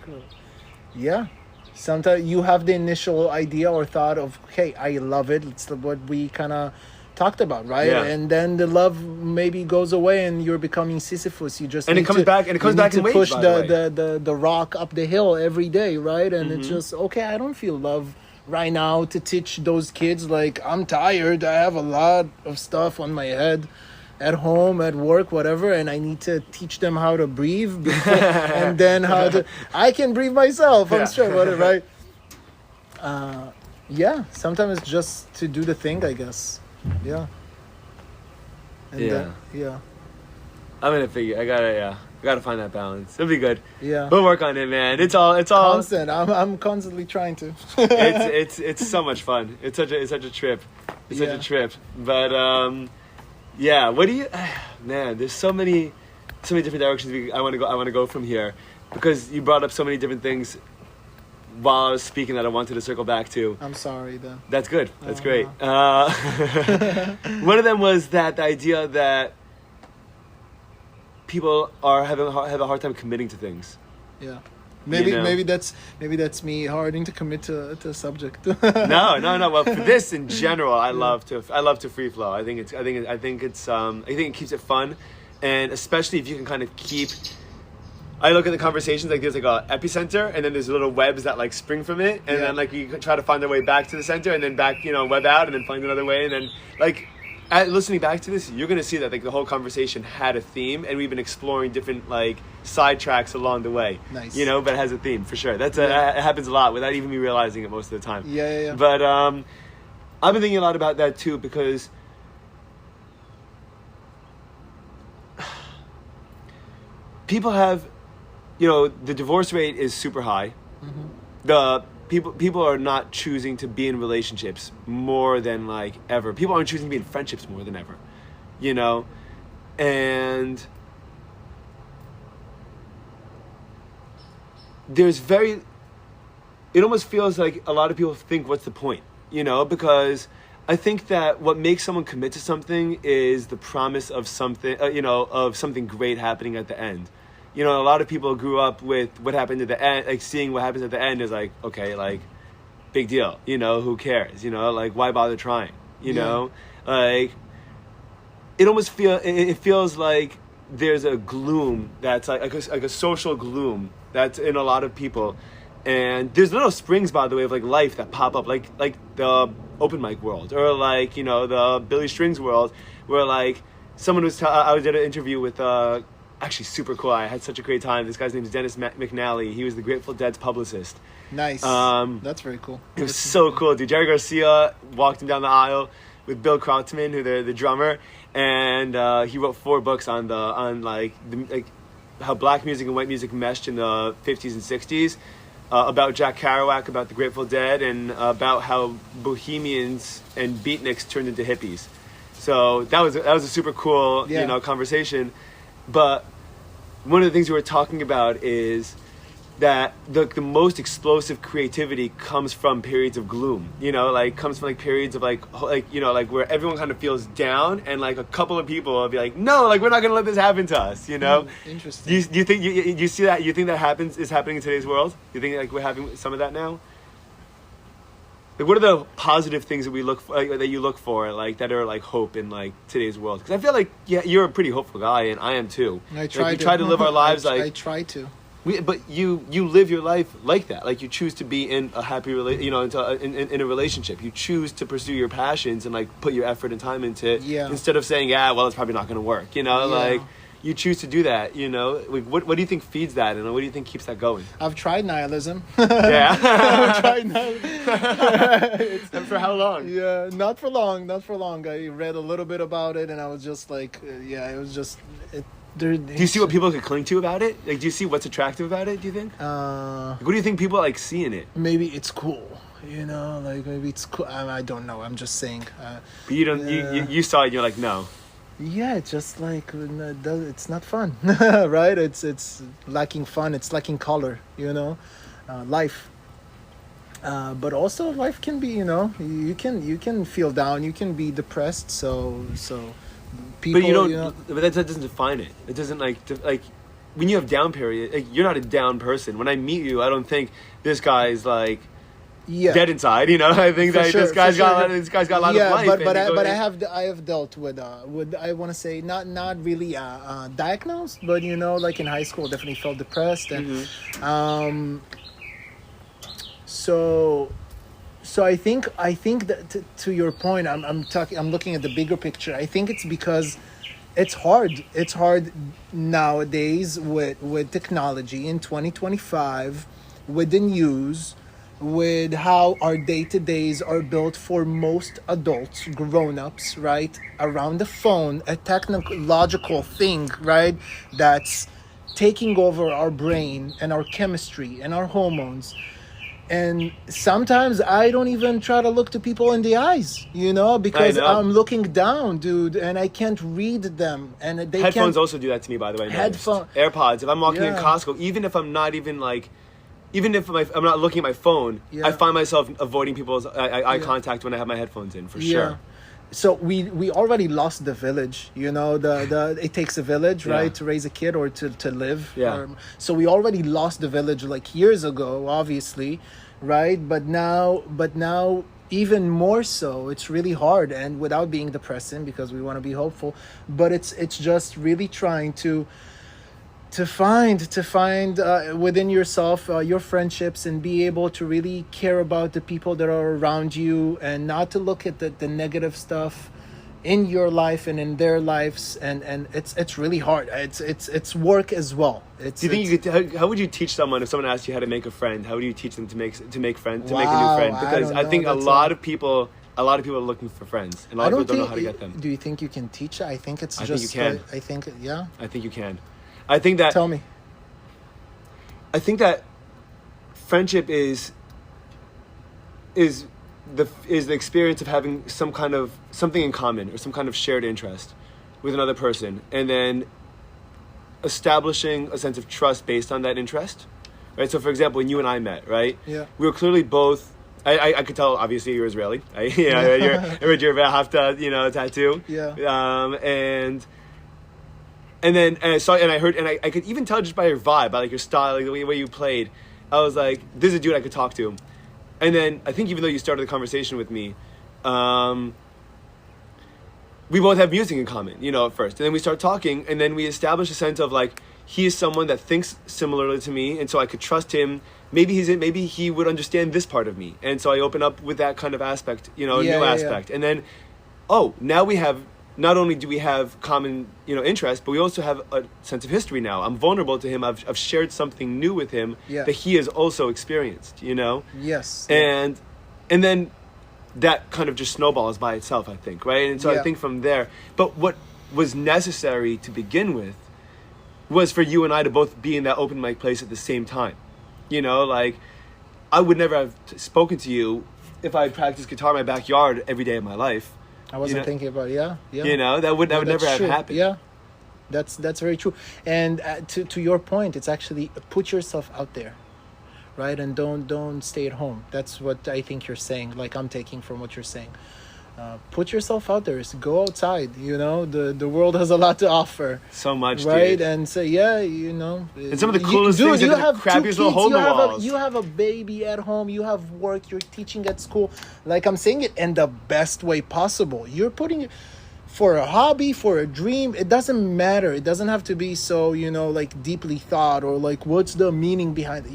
yeah. Sometimes you have the initial idea or thought of, hey, I love it. It's what we kind of talked about, right? Yeah. And then the love maybe goes away, and you're becoming Sisyphus. You just And it need comes to- back- and it comes you need back in to waves, push by the the rock up the hill every day, right? And Mm-hmm. it's just okay. I don't feel love right now to teach those kids. Like, I'm tired. I have a lot of stuff on my head at home, at work, whatever, and I need to teach them how to breathe before, and then how to. I can breathe myself. I'm Yeah. sure, whatever, right? Yeah. Sometimes it's just to do the thing, I guess. Yeah. And Yeah. yeah. I'm gonna figure. I gotta find that balance. It'll be good. Yeah. We'll work on it, man. It's all. Constant. I'm constantly trying to. It's so much fun. It's such a trip. It's such Yeah. a trip. But yeah. What do you? Man, there's so many different directions I want to go from here, because you brought up so many different things while I was speaking that I wanted to circle back to. I'm sorry, then. That's good. That's great. One of them was that the idea that people have a hard time committing to things. Yeah. Maybe You know? maybe that's me harding to commit to a subject. No. Well, for this in general, I love to free flow. I think it keeps it fun, and especially if you can kind of keep. I look at the conversations like there's like a epicenter, and then there's little webs that like spring from it, and Yeah. then like you try to find their way back to the center, and then back, web out, and then find another way, and then like. Listening back to this, you're gonna see that like the whole conversation had a theme, and we've been exploring different like sidetracks along the way. Nice. But it has a theme for sure. It happens a lot without even me realizing it most of the time. Yeah. But I've been thinking a lot about that too, because people have, the divorce rate is super high. Mm-hmm. The people are not choosing to be in relationships more than like ever. People aren't choosing to be in friendships more than ever, and it almost feels like a lot of people think, what's the point? Because I think that what makes someone commit to something is the promise of something, of something great happening at the end. A lot of people grew up with what happened at the end, like seeing what happens at the end is like, okay, like, big deal, who cares, like, why bother trying, like, it feels like there's a gloom that's like a social gloom that's in a lot of people. And there's little springs, by the way, of like life that pop up, like the open mic world, or like, the Billy Strings world, where like someone I did an interview with, actually super cool. I had such a great time. This guy's name is Dennis McNally. He was the Grateful Dead's publicist. Nice. That's very cool. It was so cool, dude. Jerry Garcia walked him down the aisle with Bill Krautzman, who the drummer, and he wrote 4 books on how black music and white music meshed in the 50s and 60s, about Jack Kerouac, about the Grateful Dead, and about how bohemians and beatniks turned into hippies. So that was a super cool conversation. But one of the things we were talking about is that the most explosive creativity comes from periods of gloom, comes from periods of where everyone kind of feels down, and a couple of people will be like, no, we're not gonna let this happen to us, Interesting. Do you think you see that? You think that is happening in today's world? You think we're having some of that now? What are the positive things that we look for, that you look for, that are hope in today's world? Because I feel like you're a pretty hopeful guy, and I am too. I try to live our lives I try to. But you live your life like that. You choose to be in a happy in a relationship. You choose to pursue your passions and put your effort and time into it, instead of saying, well, it's probably not going to work. You choose to do that. What do you think feeds that, and what do you think keeps that going? I've tried nihilism. Yeah. I've tried nihilism. And for how long? Yeah, not for long. I read a little bit about it, and I was just it was just. Do you see what people could cling to about it? Do you see what's attractive about it, do you think? What do you think people see in it? Maybe it's cool, maybe it's cool. I don't know, I'm just saying. But you don't, you saw it and you're like, no. Yeah, it's just it's not fun, right? It's lacking fun, it's lacking color, life. But also life can be, you can feel down, you can be depressed, so people, but you don't. But that doesn't define it. It doesn't when you have down period. You're not a down person. When I meet you, I don't think this guy's dead inside. I think this guy's got a lot of life. But I have dealt with I want to say not really diagnosed, but in high school definitely felt depressed, and So I think that to your point, I'm looking at the bigger picture. I think it's because it's hard. It's hard nowadays with technology in 2025, with the news, with how our day-to-days are built for most adults, grown-ups, right? Around the phone, a technological thing, right? That's taking over our brain and our chemistry and our hormones. And sometimes I don't even try to look to people in the eyes, because I'm looking down, dude, and I can't read them. And they headphones also do that to me, by the way. AirPods. If I'm walking in Costco, even if I'm not even even if I'm not looking at my phone, I find myself avoiding people's eye contact when I have my headphones in, for sure. So we already lost the village, it takes a village, right, to raise a kid or to live. So we already lost the village years ago, obviously, right? But now even more so, it's really hard, and without being depressing, because we want to be hopeful, but it's just really trying to find within yourself your friendships, and be able to really care about the people that are around you, and not to look at the negative stuff in your life and in their lives, and it's really hard. It's work as well. Do you think how would you teach someone, if someone asked you how to make a friend, how would you teach them to make a new friend? Because I think a lot of people are looking for friends, and a lot of people don't know how to get them. Do you think you can teach it? I think it's I think you can. I think you can. I think that. Tell me. I think that friendship is the experience of having something in common, or some kind of shared interest with another person, and then establishing a sense of trust based on that interest, right? So, for example, when you and I met, right? Yeah. We were clearly both. I could tell. Obviously, you're Israeli. You're Hafta, tattoo. Yeah. And then I heard, and I could even tell just by your vibe, by your style, the way you played. I was like, this is a dude I could talk to. And then I think even though you started the conversation with me, we both have music in common, at first. And then we start talking, and then we establish a sense of he is someone that thinks similarly to me, and so I could trust him. Maybe he would understand this part of me, and so I open up with that kind of aspect, new aspect. And then, now we have. Not only do we have common, interest, but we also have a sense of history now. I'm vulnerable to him. I've shared something new with him that he has also experienced, Yes. And then that kind of just snowballs by itself, I think, right? And so I think from there, but what was necessary to begin with was for you and I to both be in that open mic place at the same time. You know, like, I would never have spoken to you if I had practiced guitar in my backyard every day of my life. I wasn't thinking about it. Yeah. You know, that would never have happened. Yeah, that's very true. And to your point, it's actually put yourself out there, right? And don't stay at home. That's what I think you're saying. Like, I'm taking from what you're saying. Put yourself out there. Go outside. You know, the world has a lot to offer. So much, right? Dude. And say, yeah, you know. And some of the coolest things are the crappiest little hole in the walls. You have a baby at home. You have work. You're teaching at school. Like, I'm saying it in the best way possible. You're putting it for a hobby, for a dream. It doesn't matter. It doesn't have to be so, you know, like, deeply thought or like, what's the meaning behind it?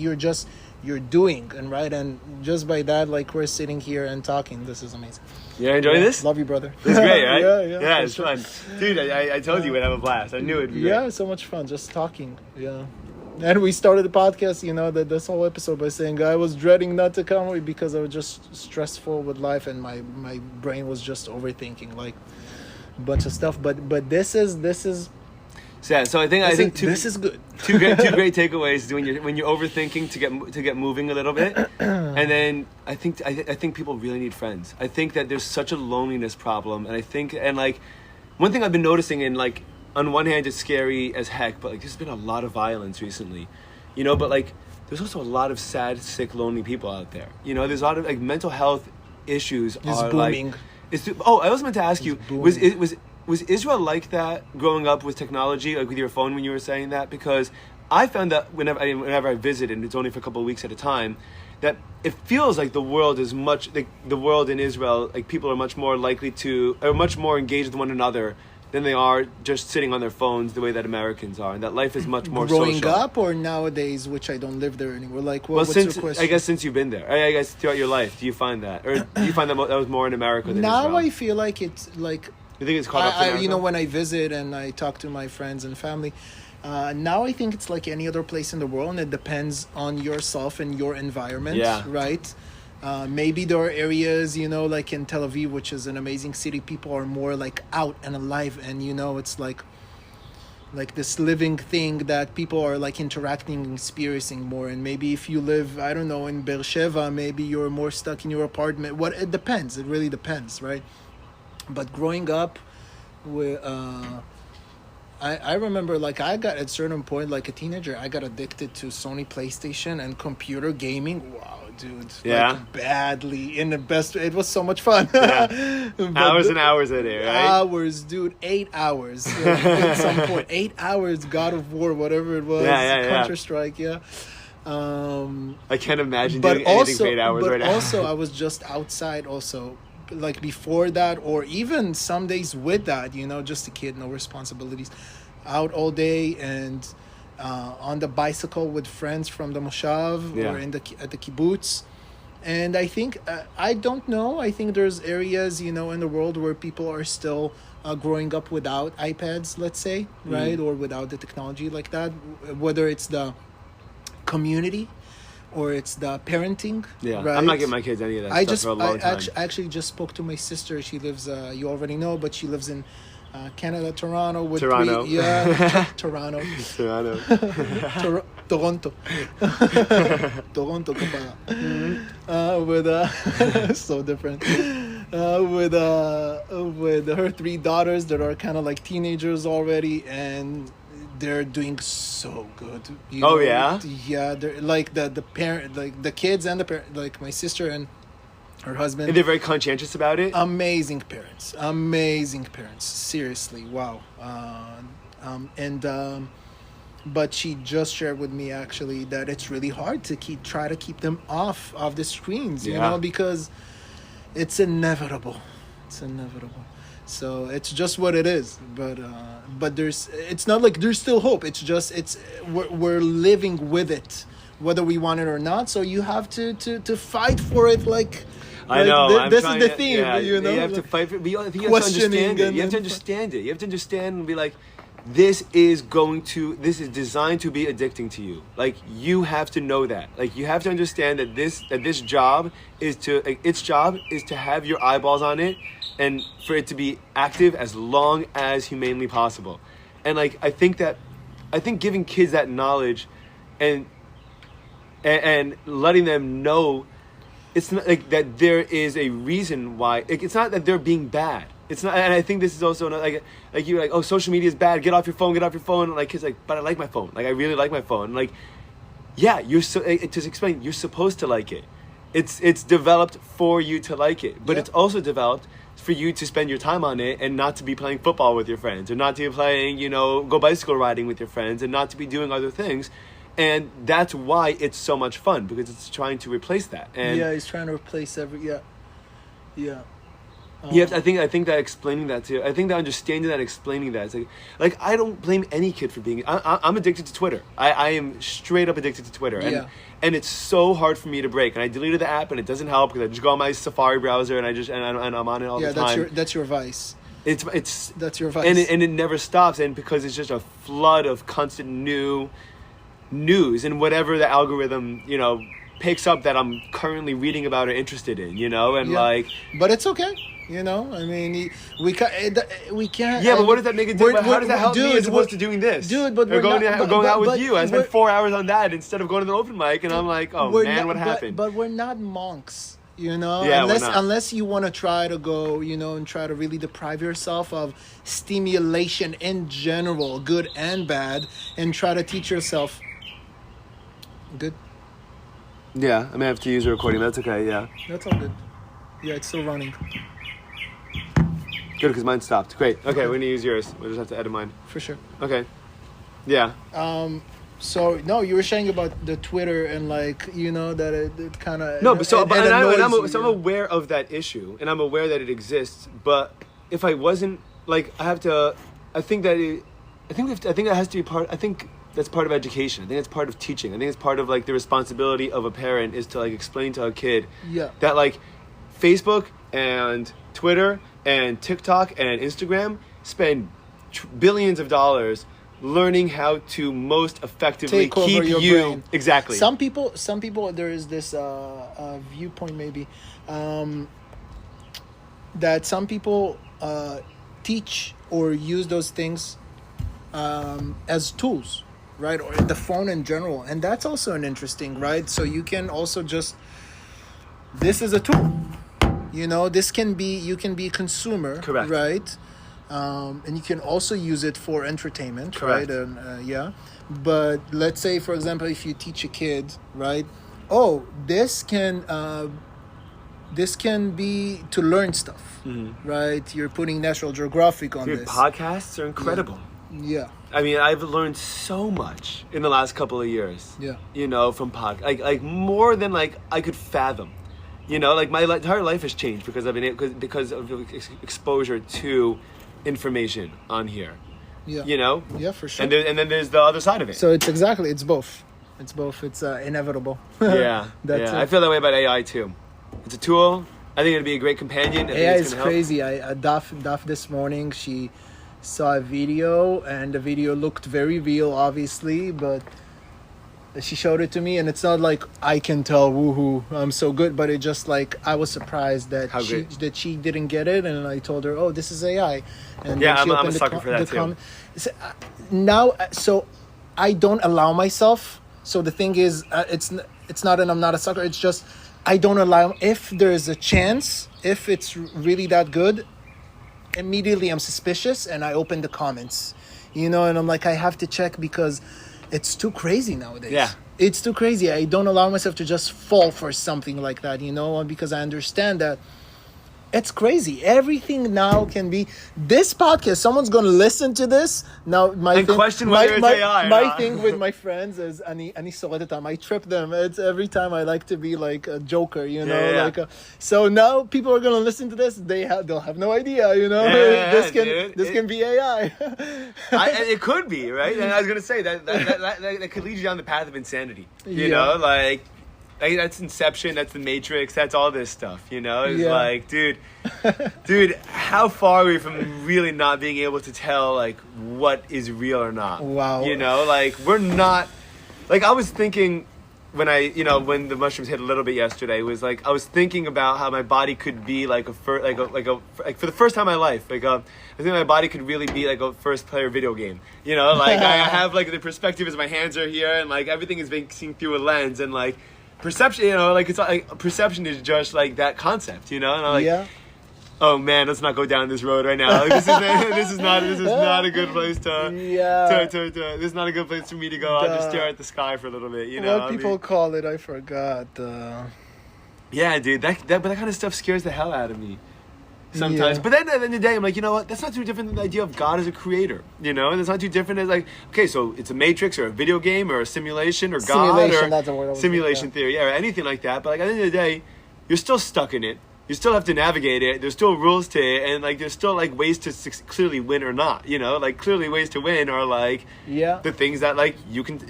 You're doing, and right, and just by that, like, we're sitting here and talking. This is amazing. You enjoying this? Love you, brother. It's great, right? Yeah, it's sure. fun. Dude, I told you we'd have a blast. I knew it'd be great. Yeah, so much fun just talking. Yeah. And we started the podcast, you know, this whole episode by saying I was dreading not to come because I was just stressful with life and my brain was just overthinking like a bunch of stuff. But this is So I think this is good. two great takeaways when you're overthinking to get moving a little bit, and then I think people really need friends. I think that there's such a loneliness problem, and like one thing I've been noticing, and like on one hand it's scary as heck, but like there's been a lot of violence recently, you know. But like there's also a lot of sad, sick, lonely people out there. You know, there's a lot of like mental health issues are booming. I also meant to ask you, was Israel like that growing up with technology, like with your phone when you were saying that? Because I found that whenever I visit, and it's only for a couple of weeks at a time, that it feels like the world is much, like the world in Israel, like people are much more much more engaged with one another than they are just sitting on their phones the way that Americans are, and that life is much more growing social. up or nowadays, which I don't live there anymore. Like, what's your question? I guess since you've been there, I guess throughout your life, do you find that, or do you find that was more in America than now Israel? I feel like it's like. You think it's caught up to America? You know, when I visit and I talk to my friends and family, now I think it's like any other place in the world, and it depends on yourself and your environment, right? Maybe there are areas, you know, like in Tel Aviv, which is an amazing city, people are more like out and alive, and you know, it's like this living thing that people are like interacting and experiencing more. And maybe if you live, I don't know, in Beersheba, maybe you're more stuck in your apartment. It depends. It really depends, right? But growing up, I remember, like, I got at a certain point, like a teenager, I got addicted to Sony PlayStation and computer gaming. Wow, dude. Yeah. Like, badly, in the best way. It was so much fun. Yeah. Hours and hours a day, right? Hours, dude. 8 hours. At some point. 8 hours, God of War, whatever it was. Counter-Strike, I can't imagine doing anything for 8 hours right now. But also, I was just outside also. Like before that, or even some days with that, you know, just a kid, no responsibilities, out all day and on the bicycle with friends from the moshav or at the kibbutz. And I think I don't know, I think there's areas, you know, in the world where people are still growing up without iPads, let's say, right, or without the technology like that, whether it's the community or it's the parenting. Right? I'm not getting my kids any of that stuff for a long time. I actually just spoke to my sister. She lives, you already know, but she lives in Canada, Toronto. Toronto. Toronto. Toronto. Toronto, kapara. With so different. With her 3 daughters that are kind of like teenagers already, and they're doing so good. Yeah? Yeah, they're like the parent, like the kids and the parent, like my sister and her husband. And they're very conscientious about it? Amazing parents. Seriously, wow. But she just shared with me actually that it's really hard to try to keep them off of the screens, you know, because it's inevitable. So it's just what it is. But it's not like there's still hope. It's just we're living with it, whether we want it or not. So you have to fight for it. Like I know. This is the theme. You know, you have to fight for it. But you have to understand it. You have to understand it. You have to understand and be like, this is designed to be addicting to you. Like, you have to know that. Like, you have to understand that its job is to have your eyeballs on it and for it to be active as long as humanly possible. And like, I think that I think giving kids that knowledge and letting them know it's not like that there is a reason why. Like, it's not that they're being bad. It's not, and I think this is also not like you're like, oh, social media is bad. Get off your phone. Like kids like, but I like my phone. Like I really like my phone. Like, yeah, to explain, you're supposed to like it. It's developed for you to like it, but it's also developed for you to spend your time on it and not to be playing football with your friends, or not to be playing, go bicycle riding with your friends, and not to be doing other things. And that's why it's so much fun, because it's trying to replace that. And he's trying to replace I think that explaining that too. I think that understanding that, explaining that, it's like I don't blame any kid for being. I'm addicted to Twitter. I am straight up addicted to Twitter, and it's so hard for me to break. And I deleted the app, and it doesn't help because I just go on my Safari browser and I'm on it all the time. That's your vice. That's your vice, and it never stops. And because it's just a flood of constant new news and whatever the algorithm picks up that I'm currently reading about or interested in, but it's okay. I mean, we can't. Yeah, but what does that make it do? How does that help me as opposed to doing this? Dude, but going out with you. I spent 4 hours on that instead of going to the open mic, and I'm like, oh man, what happened? But we're not monks, Yeah, unless you want to try to go, and try to really deprive yourself of stimulation in general, good and bad, and try to teach yourself. Good. Yeah, I may have to use a recording. That's okay. Yeah. That's all good. Yeah, it's still running. Good, because mine stopped. Great. Okay, we're gonna use yours. We'll just have to edit mine. For sure. Okay. Yeah. So no, you were saying about the Twitter and that it kind of I'm aware of that issue, and I'm aware that it exists. But if I wasn't I have to. I think that has to be part. I think that's part of education. I think it's part of teaching. I think it's part of the responsibility of a parent is to explain to a kid that Facebook and Twitter and TikTok and Instagram spend billions of dollars learning how to most effectively keep your you brain. Exactly. Some people there is this viewpoint maybe that some people teach or use those things as tools, right? Or the phone in general, and that's also an interesting, right? So you can also this is a tool. This can be, you can be a consumer, correct, right? And you can also use it for entertainment, correct, right? And but let's say, for example, if you teach a kid, right? This can be to learn stuff, right? You're putting National Geographic on this. Podcasts are incredible. Yeah. I mean, I've learned so much in the last couple of years. Yeah. From podcasts, more than I could fathom. My entire life has changed because I've been because of exposure to information on here. Yeah. Yeah, for sure. And then there's the other side of it. So it's both. It's inevitable. Yeah. I feel that way about AI too. It's a tool. I think it'd be a great companion. AI is crazy. Daf this morning, she saw a video, and the video looked very real, obviously, but she showed it to me, and it's not I can tell, woohoo, I'm so good, but it just I was surprised that she didn't get it, and I told her, oh, this is AI. And I'm a sucker for that too. So I don't allow myself. So the thing is, it's not, and I'm not a sucker. It's just I don't allow. If there's a chance, if it's really that good, immediately I'm suspicious, and I open the comments, and I'm I have to check because it's too crazy nowadays. Yeah. It's too crazy. I don't allow myself to just fall for something like that, because I understand that it's crazy. Everything now can be this podcast. Someone's going to listen to this. Now, question whether it's AI or my not. thing with my friends is, I trip them. It's every time I like to be like a joker, so now people are going to listen to this. They'll have no idea, this can be AI. It could be, right? And I was going to say that could lead you down the path of insanity. That's Inception, that's The Matrix, that's all this stuff, It's dude, how far are we from really not being able to tell, what is real or not? Wow. We're not, I was thinking, when when the mushrooms hit a little bit yesterday, was like I was thinking about how my body could be like for the first time in my life, I think my body could really be like a first player video game. Like I have like the perspective as my hands are here, and like everything is being seen through a lens, and like perception, like it's like perception is just like that concept, and I'm like, yeah. Oh man, let's not go down this road right now. Like, this is not a good place to. Yeah. This is not a good place for me to go. I'll just stare at the sky for a little bit. What people call it, I forgot. Yeah, dude, but that kind of stuff scares the hell out of me sometimes. Yeah. But then at the end of the day, I'm like, you know what? That's not too different than the idea of God as a creator. That's not too different as like, okay, so it's a matrix or a video game or a simulation or God Simulation, or that's a word I was simulation thinking, theory, or anything like that. But like at the end of the day, you're still stuck in it. You still have to navigate it. There's still rules to it, and like there's still like ways to clearly win or not. Like clearly ways to win are like the things that like you can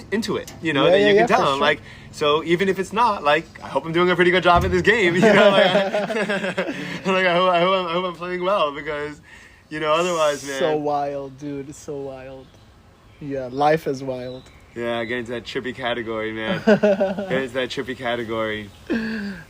into it. That you can tell. Sure. Like so, even if it's not like, I hope I'm doing a pretty good job at this game. Like, I hope I'm playing well, because otherwise, man. So wild, dude. So wild. Yeah, life is wild. Yeah, get into that trippy category, man. Get into that trippy category.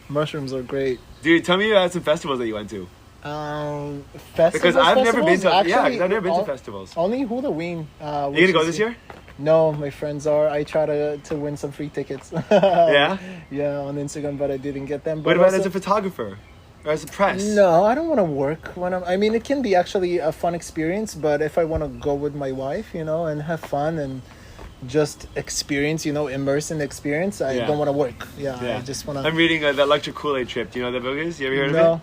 Mushrooms are great. Dude, tell me about some festivals that you went to. Festivals. Because I've never been to. Actually, I've never been to festivals. Only Halloween. You gonna go this year? No, my friends are. I try to win some free tickets. Yeah. Yeah, on Instagram, but I didn't get them. But what about also, as a photographer or as a press? No, I don't want to work when I mean, it can be actually a fun experience, but if I want to go with my wife, and have fun and just experience, immerse in the experience, I don't want to work. Yeah, I just want to. I'm reading the Electric Kool-Aid Trip. Do you know what that book is? You ever heard of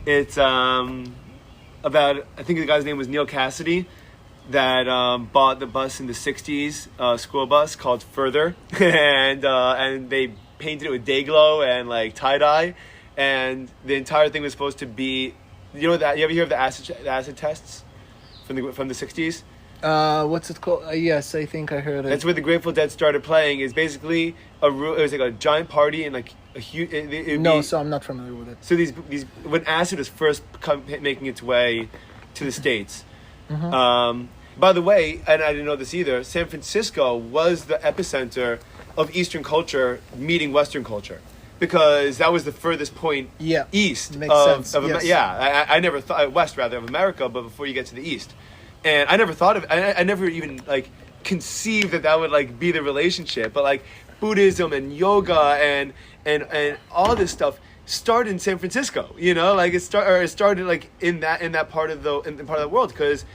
it? It's about, I think the guy's name was Neil Cassidy, that bought the bus in the 60s, school bus called Further, and they painted it with day glow and like tie-dye, and the entire thing was supposed to be, you ever hear of the acid tests from the 60s? What's it called? Yes, I think I heard it. That's where the Grateful Dead started playing. Is basically it was like a giant party and like a huge. So I'm not familiar with it. So these when acid was first making its way to the States. Mm-hmm. By the way, and I didn't know this either, San Francisco was the epicenter of Eastern culture meeting Western culture, because that was the furthest point east Makes sense. I never thought west rather of America, but before you get to the east. And I never thought of I never even like conceived that would like be the relationship, but like Buddhism and yoga and all this stuff started in San Francisco, like it started like in that part of the world, because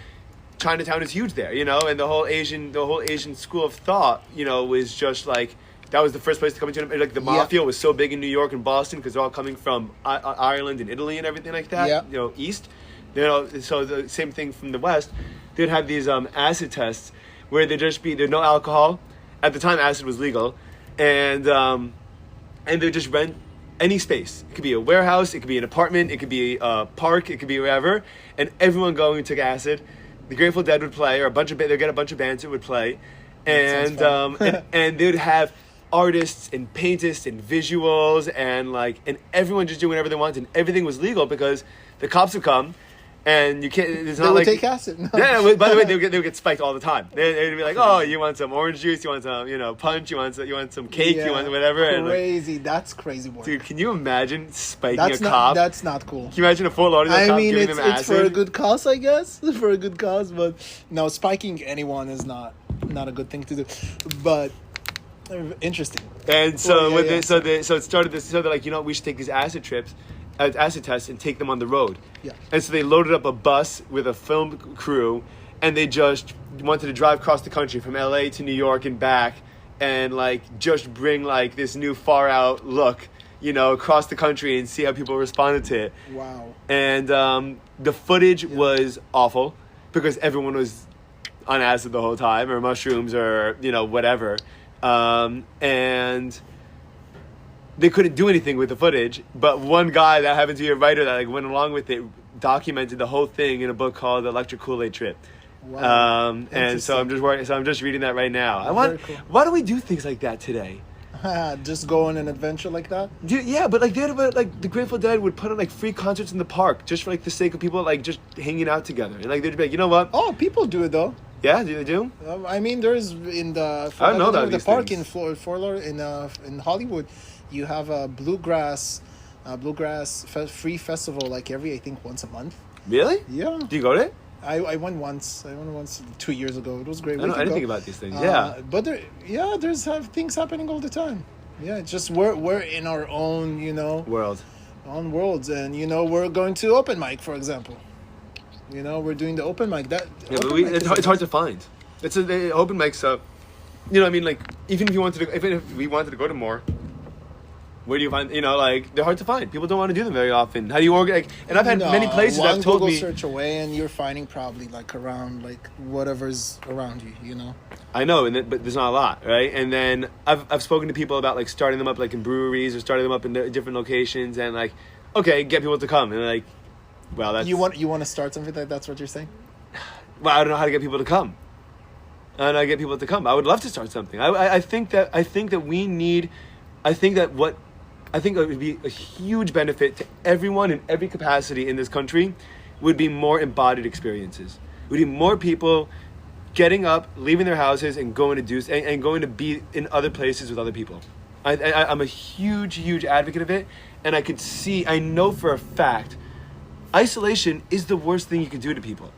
Chinatown is huge there, and the whole Asian school of thought, was just like, that was the first place to come into, like the mafia was so big in New York and Boston because they're all coming from Ireland and Italy and everything like that, east. So the same thing from the West. They'd have these acid tests where there's no alcohol. At the time, acid was legal, and they just rent any space. It could be a warehouse, it could be an apartment, it could be a park, it could be wherever, and everyone going and took acid. The Grateful Dead would play, or they'd get a bunch of bands that would play, and and they would have artists and paintists and visuals and everyone just doing whatever they wanted, and everything was legal because the cops would come. And you can't. It's not like take acid. No. Yeah. By the way, they would get spiked all the time. They'd be like, "Oh, you want some orange juice? You want some, punch? You want some cake? You want whatever?" Crazy. That's crazy work. Dude, can you imagine spiking a cop? That's not cool. Can you imagine a full Lauderdale cop giving them acid? It's for a good cause, I guess. For a good cause, but no, spiking anyone is not a good thing to do. But interesting. And so so it started this. So they're like, we should take these acid tests and take them on the road. Yeah. And so they loaded up a bus with a film crew, and they just wanted to drive across the country from LA to New York and back, and just bring this new far out look, across the country and see how people responded to it. Wow. And the footage was awful because everyone was on acid the whole time, or mushrooms, or whatever. And they couldn't do anything with the footage, but one guy that happened to be a writer that went along with it documented the whole thing in a book called The Electric Kool-Aid Trip. Wow. And so I'm just reading that right now. Cool. Why do we do things like that today? Just go on an adventure like that? Yeah, but the Grateful Dead would put on free concerts in the park just for the sake of people just hanging out together. And they'd be like, you know what? Oh, people do it though. Yeah, do they do? I mean, there's in the I don't know about the these park things. in Hollywood, you have a bluegrass free festival like every, I think, once a month. Really? Yeah. Do you go to it? I went once. 2 years ago. It was great. I didn't think about these things. Yeah. But there's things happening all the time. Yeah, it's just we're in our own, World. own worlds, and we're going to open mic, for example. We're doing the open mic. Yeah, but it's hard to find. It's the open mics. I mean, like even if we wanted to go to more, where do you find? They're hard to find. People don't want to do them very often. How do you organize? And I've had many places that have told Google me. search away, and you're finding probably like around like whatever's around you. I know, but there's not a lot, right? And then I've spoken to people about like starting them up like in breweries or starting them up in different locations, and like, okay, get people to come, and like, well, that's you want to start something like that's what you're saying. Well, I don't know how to get people to come. And I get people to come. I would love to start something. I think that we need. I think it would be a huge benefit to everyone in every capacity in this country. Would be more embodied experiences. Would be more people getting up, leaving their houses, and going to do and going to be in other places with other people. I'm a huge advocate of it, and I know for a fact, isolation is the worst thing you can do to people.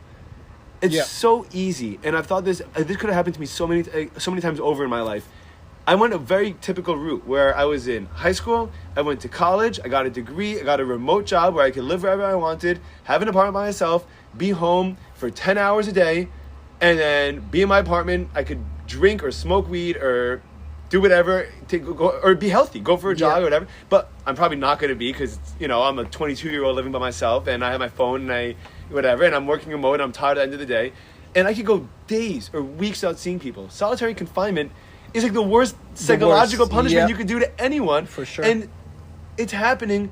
It's so easy, and I've thought this could have happened to me so many times over in my life. I went a very typical route where I was in high school, I went to college, I got a degree, I got a remote job where I could live wherever I wanted, have an apartment by myself, be home for 10 hours a day, and then be in my apartment. I could drink or smoke weed or do whatever to go or be healthy, go for a jog or whatever. But I'm probably not going to be because I'm a 22-year-old living by myself, and I have my phone and and I'm working remote, and I'm tired at the end of the day, and I could go days or weeks without seeing people. Solitary confinement is like the worst psychological punishment you could do to anyone. For sure. And it's happening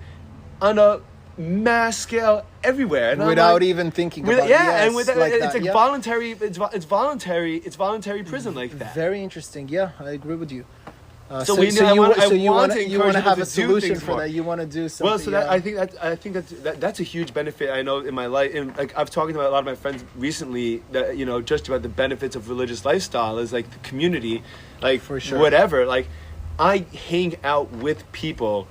on a mass scale everywhere, and without even thinking about it. And with like it's that, like voluntary. It's voluntary prison like that. Very interesting. Yeah, I agree with you. I want to encourage to people have to a do solution things for more. that. You want to do something. Well, so I think that's a huge benefit I know in my life. And like I've talked to a lot of my friends recently that just about the benefits of religious lifestyle is like the community, like for sure. Whatever. Like I hang out with people.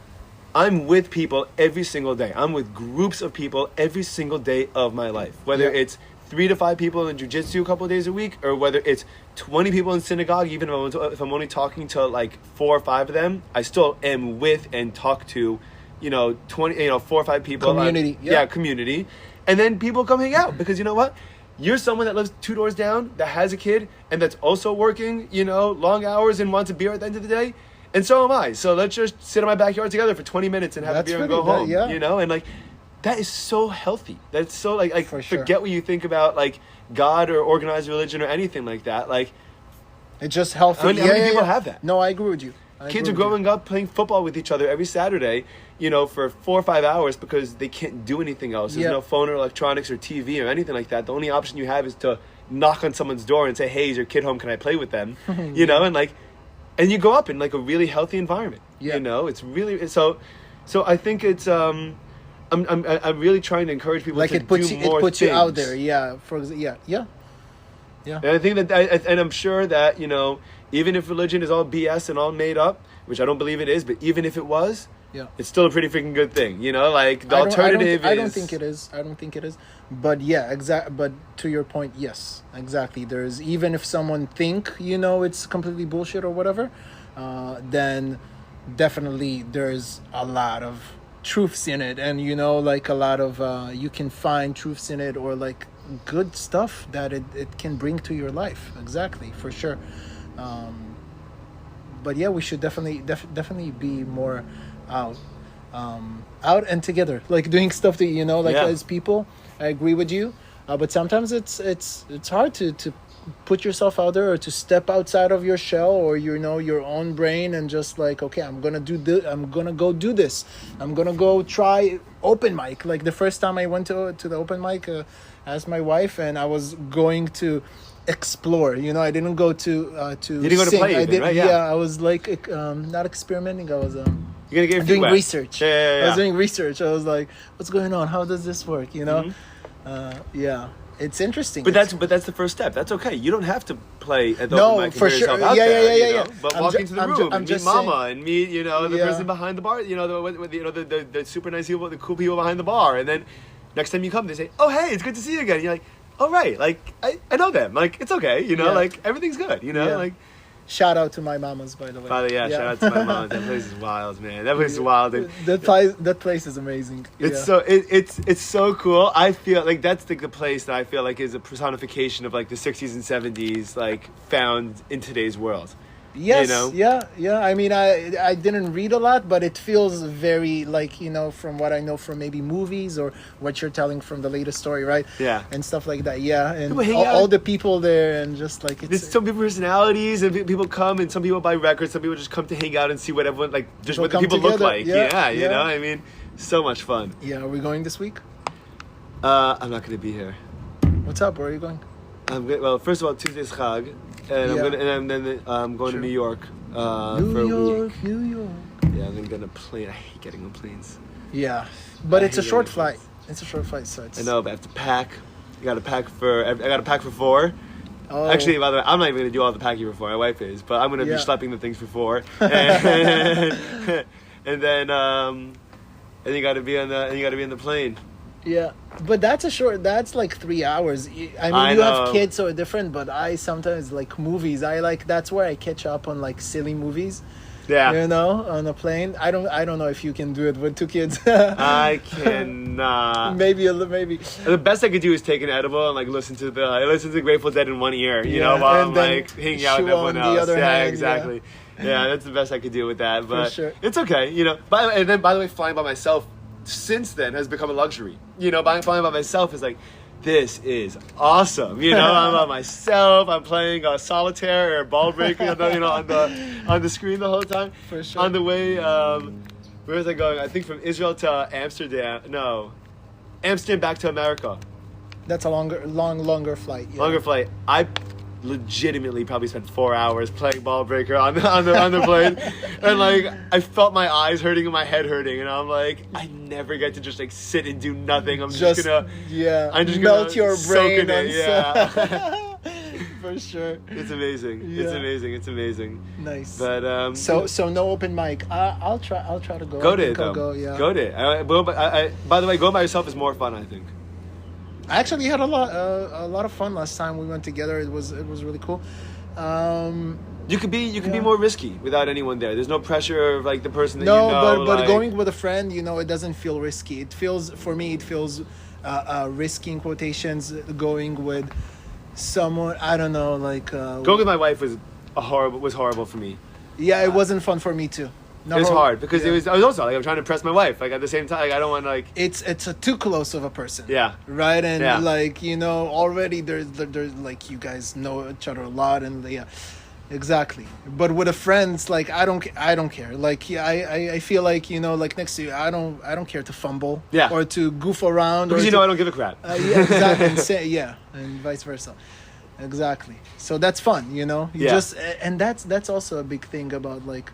I'm with people every single day. I'm with groups of people every single day of my life. Whether it's 3 to 5 people in jiu-jitsu a couple of days a week, or whether it's 20 people in synagogue, even if I'm only talking to like 4 or 5 of them, I still am with and talk to, 4 or 5 people. Community. Community. And then people come hang out because you know what? You're someone that lives 2 doors down, that has a kid, and that's also working, long hours and wants a beer at the end of the day. And so am I. So let's just sit in my backyard together for 20 minutes and have a beer and go home. And like, that is so healthy. That's so like for sure. Forget what you think about like God or organized religion or anything like that. Like, it's just healthy. How many people have that? No, I agree with you. Kids are growing up playing football with each other every Saturday, for 4 or 5 hours because they can't do anything else. There's no phone or electronics or TV or anything like that. The only option you have is to knock on someone's door and say, "Hey, is your kid home? Can I play with them?" And you go up in like a really healthy environment. It's really so. I think it's I'm really trying to encourage people to do more things. It puts you out there. Yeah. And I think that, and I'm sure that even if religion is all BS and all made up, which I don't believe it is, but even if it was, it's still a pretty freaking good thing. Like the alternative. I don't think it is. But But to your point, yes, exactly. There's even if someone think it's completely bullshit or whatever, then definitely there's a lot of truths in it, and like a lot of you can find truths in it or like good stuff that it can bring to your life. Exactly, for sure. But we should definitely be more out and together, like doing stuff that as people. I agree with you, but sometimes it's hard to put yourself out there or to step outside of your shell or your own brain and just like, okay, I'm gonna go do this. I'm gonna go try open mic. Like the first time I went to the open mic as my wife, and I was going to explore. I didn't go to you didn't go to play even, right? I was like not experimenting. I was you're gonna get doing research. Yeah. I was doing research. I was like, what's going on? How does this work? It's interesting. But that's the first step. That's okay. You don't have to play at the No, open mic and for put sure. yourself out Yeah, there. yeah, you yeah. know? But I'm walk ju- into the I'm room ju- I'm and meet just Mama saying. and meet the Yeah. person behind the bar. The super nice people, the cool people behind the bar. And then next time you come, they say, "Oh, hey, it's good to see you again." And you're like, "Oh, right. Like I know them. Like it's okay. Yeah. Like everything's good. Yeah. Like." Shout out to my mamas, by the way. Father, shout out to my mom. That place is wild, man. That place is wild. And That place is amazing. it's Yeah. it's so cool. I feel like that's the place that I feel like is a personification of like the 60s and 70s, like found in today's world. Yes, you know? yeah. I mean, I didn't read a lot, but it feels very like, from what I know from maybe movies or what you're telling from the latest story, right? Yeah. And stuff like that. Yeah, and People hang all out. the people there, and just like There's it's some people personalities, and people come, and some people buy records. Some people just come to hang out and see what everyone like, just People what the come people look together. like. Yeah, You yeah. know. I mean, so much fun. Yeah, are we going this week? I'm not gonna be here. What's up? Where are you going? Well, first of all, Tuesday's Chag, and Yeah. then I'm going Sure. to New York for New a York, week. New York. Yeah, I'm gonna get on a plane. I hate getting on planes. Yeah, but I it's a hate short getting flight. planes. It's a short flight, so it's. I know, but I have to pack. I got to pack for 4. Oh. Actually, by the way, I'm not even gonna do all the packing for 4. My wife is, but I'm gonna be Yeah. schlepping the things for 4. And then you got to be on the plane. Yeah, but that's like 3 hours. I mean, I you have know. kids, so it's different, but I sometimes like movies. That's where I catch up on like silly movies, Yeah. on a plane. I don't know if you can do it with 2 kids. I cannot. Maybe maybe. The best I could do is take an edible and like listen to the Grateful Dead in one ear, Yeah, while and I'm then like hanging out with chew on everyone the else. other Yeah, hand, exactly. Yeah, that's the best I could do with that. But sure. it's okay, And then, by the way, flying by myself since then has become a luxury. Flying by myself is like, this is awesome. I'm by myself. I'm playing solitaire or ball breaking, on the screen the whole time. For sure. On the way, where was I going? I think from Israel to Amsterdam. No, Amsterdam back to America. That's a longer flight. Yeah. Longer flight. I legitimately probably spent 4 hours playing ball breaker on the plane, and like I felt my eyes hurting and my head hurting, and I'm like, I never get to just like sit and do nothing. I'm just gonna melt gonna your soak brain in it. and Yeah. for sure. It's amazing. Yeah. It's amazing. Nice. But So no open mic. I'll try to go. go I to it think I'll though. go, yeah. Go to it. By the way, going by yourself is more fun, I think. I actually had a lot of fun last time we went together. It was really cool. You could be Yeah. more risky without anyone there. There's no pressure of like the person that No, you know. but like, going with a friend, it doesn't feel risky. It feels risky in quotations. Going with someone, I don't know, like going with my wife was horrible for me. yeah, it wasn't fun for me too. No, It was hard because yeah. I was also like I'm trying to impress my wife. Like at the same time, like I don't want to like It's a too close of a person. Yeah. Right, and Yeah. like already there's like you guys know each other a lot, and yeah, exactly. But with a friend, it's like I don't care. Like yeah, I feel like like next to you, I don't care to fumble. Yeah. Or to goof around. because or I don't give a crap. yeah, exactly. And vice versa. Exactly. So that's fun, You Yeah. just and that's also a big thing about like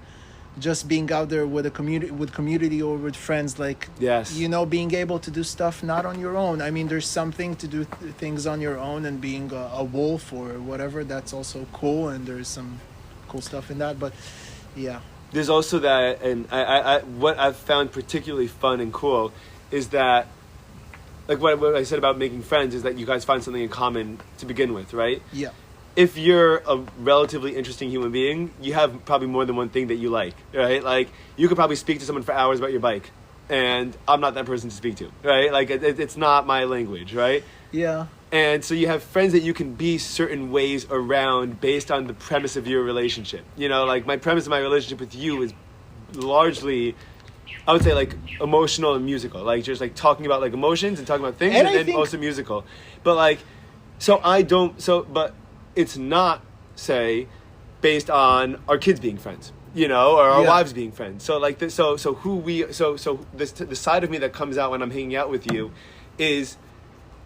just being out there with a community or with friends, like Yes. being able to do stuff not on your own. I mean, there's something to do things on your own, and being a wolf or whatever, that's also cool, and there's some cool stuff in that. But yeah, There's also that, and I what I've found particularly fun and cool is that, like what I said about making friends, is that you guys find something in common to begin with, right? yeah, If you're a relatively interesting human being, you have probably more than one thing that you like, right? Like you could probably speak to someone for hours about your bike, and I'm not that person to speak to, right? Like it's not my language, right? yeah, And so you have friends that you can be certain ways around based on the premise of your relationship. Like my premise of my relationship with you is largely, I would say, like emotional and musical. Like just like talking about like emotions and talking about things, And and I then think- also musical. But like, but it's not, say, based on our kids being friends, or our Yeah. wives being friends. So like this, the side of me that comes out when I'm hanging out with you is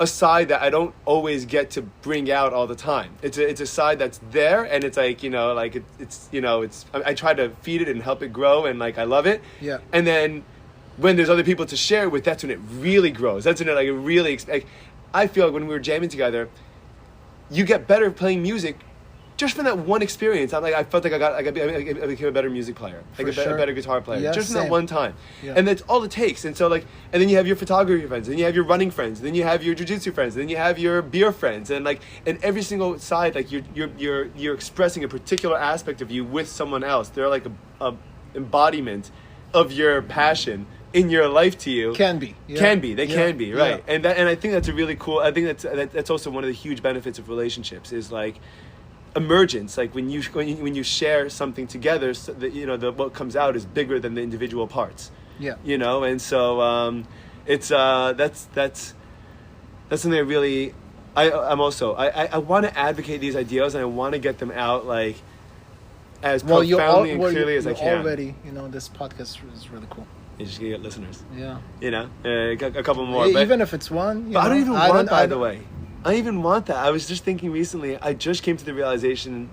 a side that I don't always get to bring out all the time. It's a side that's there, and it's like I try to feed it and help it grow, and like I love it. Yeah. And then when there's other people to share it with, that's when it really grows. That's when it like really I feel like when we were jamming together, you get better playing music just from that one experience. I felt like I became a better music player, like a better guitar player, just from that one time. Yeah. And that's all it takes. And so and then you have your photography friends, then you have your running friends, then you have your jiu-jitsu friends, then you have your beer friends, and every single side, like you're expressing a particular aspect of you with someone else. They're like a embodiment of your passion in your life to you. Can be, right? And I think that's a really cool. I think that's also one of the huge benefits of relationships is like emergence. Like when you share something together, so that, what comes out is bigger than the individual parts. Yeah. And so it's that's something I really I want to advocate these ideas, and I want to get them out like as profoundly and clearly as I can. Already, this podcast is really cool. You just get listeners. Yeah. A couple more. Even if it's one. But I don't even want, by the way. I don't even want that. I was just thinking recently, I just came to the realization,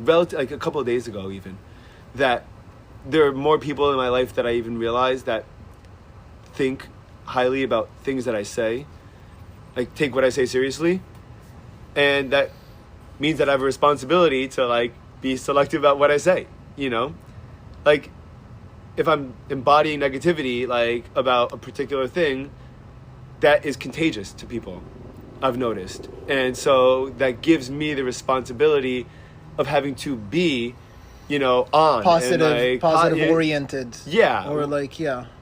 like a couple of days ago even, that there are more people in my life that I even realize that think highly about things that I say, like take what I say seriously, and that means that I have a responsibility to like be selective about what I say, Like, if I'm embodying negativity, like, about a particular thing, that is contagious to people, I've noticed. And so that gives me the responsibility of having to be, on. Positive oriented. Yeah. Or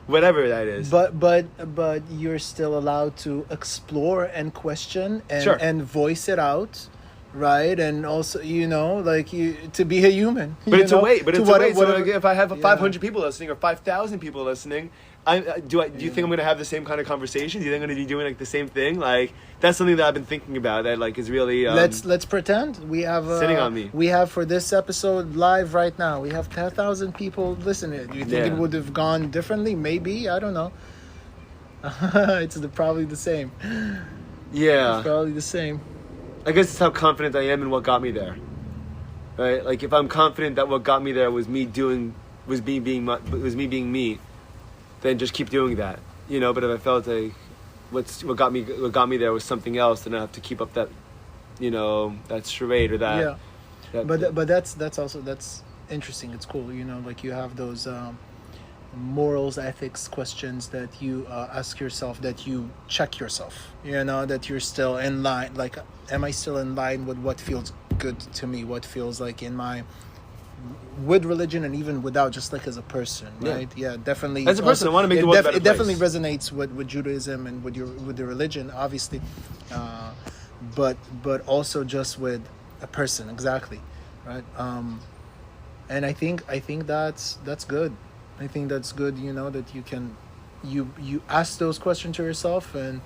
whatever that is. But you're still allowed to explore and question and voice it out. Right, and also to be a human. But it's a way. So if I have 500 people listening or 5,000 people listening, do you think I'm going to have the same kind of conversation? Do you think I'm going to be doing like the same thing? Like that's something that I've been thinking about. That like is really. Let's pretend we have sitting on me. We have for this episode live right now. We have 10,000 people listening. Do you think it would have gone differently? Maybe, I don't know. It's probably the same. Yeah, it's probably the same. I guess it's how confident I am in what got me there, right? Like if I'm confident that what got me there was me being me, then just keep doing that, But if I felt like what got me there was something else, then I have to keep up that, that charade or that. Yeah, but that's interesting. It's cool, Like you have those morals, ethics questions that you ask yourself, that you check yourself, that you're still in line. Like, am I still in line with what feels good to me, what feels like with religion and even without, just like as a person, right? Yeah, definitely. As a person, I want to make the world a better place. It definitely resonates with Judaism and with the religion, obviously, but also just with a person, exactly, right? And I think that's good. I think that's good, that you can, you ask those questions to yourself, and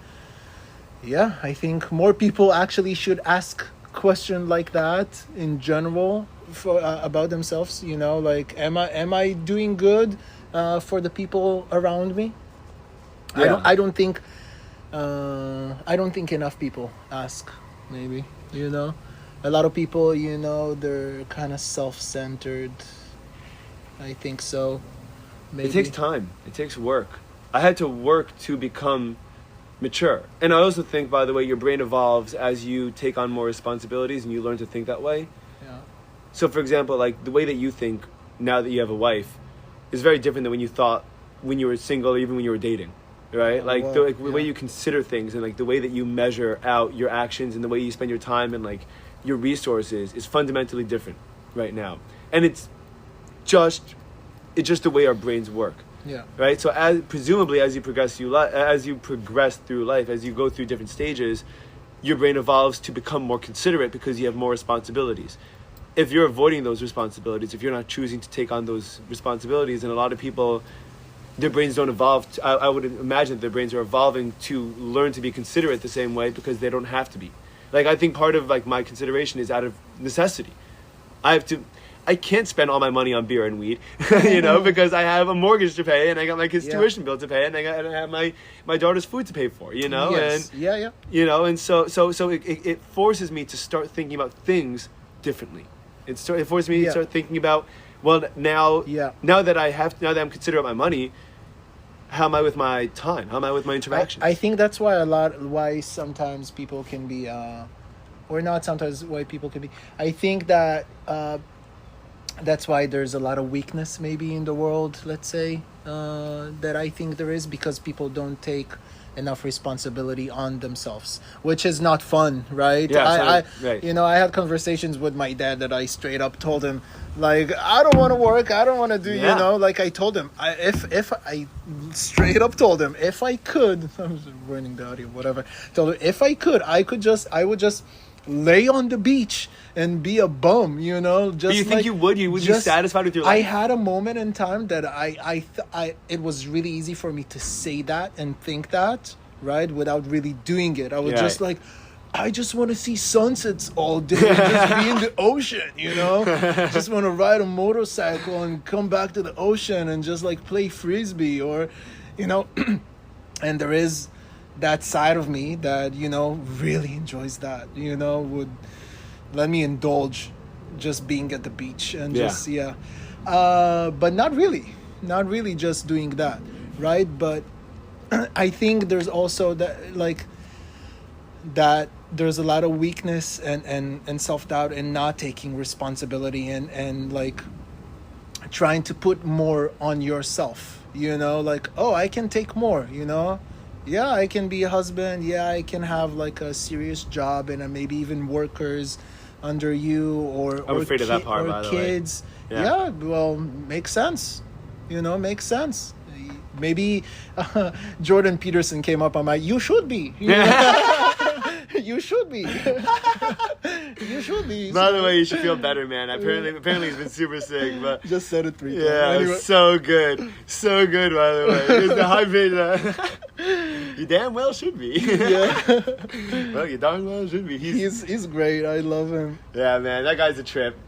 I think more people actually should ask questions like that in general for about themselves. Like, am I doing good for the people around me? Yeah. I don't think enough people ask. Maybe a lot of people, they're kind of self-centered. I think so. Maybe. It takes time. It takes work. I had to work to become mature. And I also think, by the way, your brain evolves as you take on more responsibilities and you learn to think that way. Yeah. So, for example, like the way that you think now that you have a wife is very different than when you thought when you were single or even when you were dating, right? The way you consider things and like the way that you measure out your actions and the way you spend your time and like your resources is fundamentally different right now. And it's just the way our brains work. Yeah. Right. So presumably as you progress through life, as you go through different stages, your brain evolves to become more considerate because you have more responsibilities. If you're avoiding those responsibilities, if you're not choosing to take on those responsibilities, and a lot of people, their brains don't evolve. I would imagine that their brains are evolving to learn to be considerate the same way because they don't have to be. Like, I think part of like my consideration is out of necessity. I can't spend all my money on beer and weed, because I have a mortgage to pay and I got my kids' tuition bill to pay and I have my daughter's food to pay for, Yes. And and so it forces me to start thinking about things differently. It forces me to start thinking about, well, now that I'm considerate about my money, how am I with my time? How am I with my interactions? I think that's why sometimes people can be, or not sometimes why people can be. I think that that's why there's a lot of weakness maybe in the world, let's say, that I think there is, because people don't take enough responsibility on themselves, which is not fun, right? Yeah, right. You know, I had conversations with my dad that I straight up told him, like, I don't want to work, I don't want to do, you know, like I told him, if I straight up told him, if I could, I was running the audio, whatever, told him, if I would just lay on the beach and be a bum, you know. Just but you think you would be satisfied with your life? I had a moment in time that it was really easy for me to say that and think that, right, without really doing it. I was just like, I just want to see sunsets all day and just be in the ocean, you know. Just want to ride a motorcycle and come back to the ocean and just like play frisbee, or, you know. And there is that side of me that, you know, really enjoys that, you know, would let me indulge just being at the beach and but not really just doing that, right? But I think there's also that there's a lot of weakness and self-doubt and not taking responsibility and like trying to put more on yourself, you know, like, oh, I can take more, you know. Yeah, I can be a husband. Yeah, I can have like a serious job and maybe even workers under you, or I'm afraid of that part, by the way. Kids. Yeah, well, makes sense. You know, makes sense. Maybe Jordan Peterson came up on my, you should be. You know? You should be. You should be. By the way, you should feel better, man. Apparently he's been super sick, but just said it 3 times. Yeah, anyway. So good, by the way. It's the high pitch. You damn well should be. Yeah. Well, you darn well should be. He's great. I love him. Yeah, man, that guy's a trip.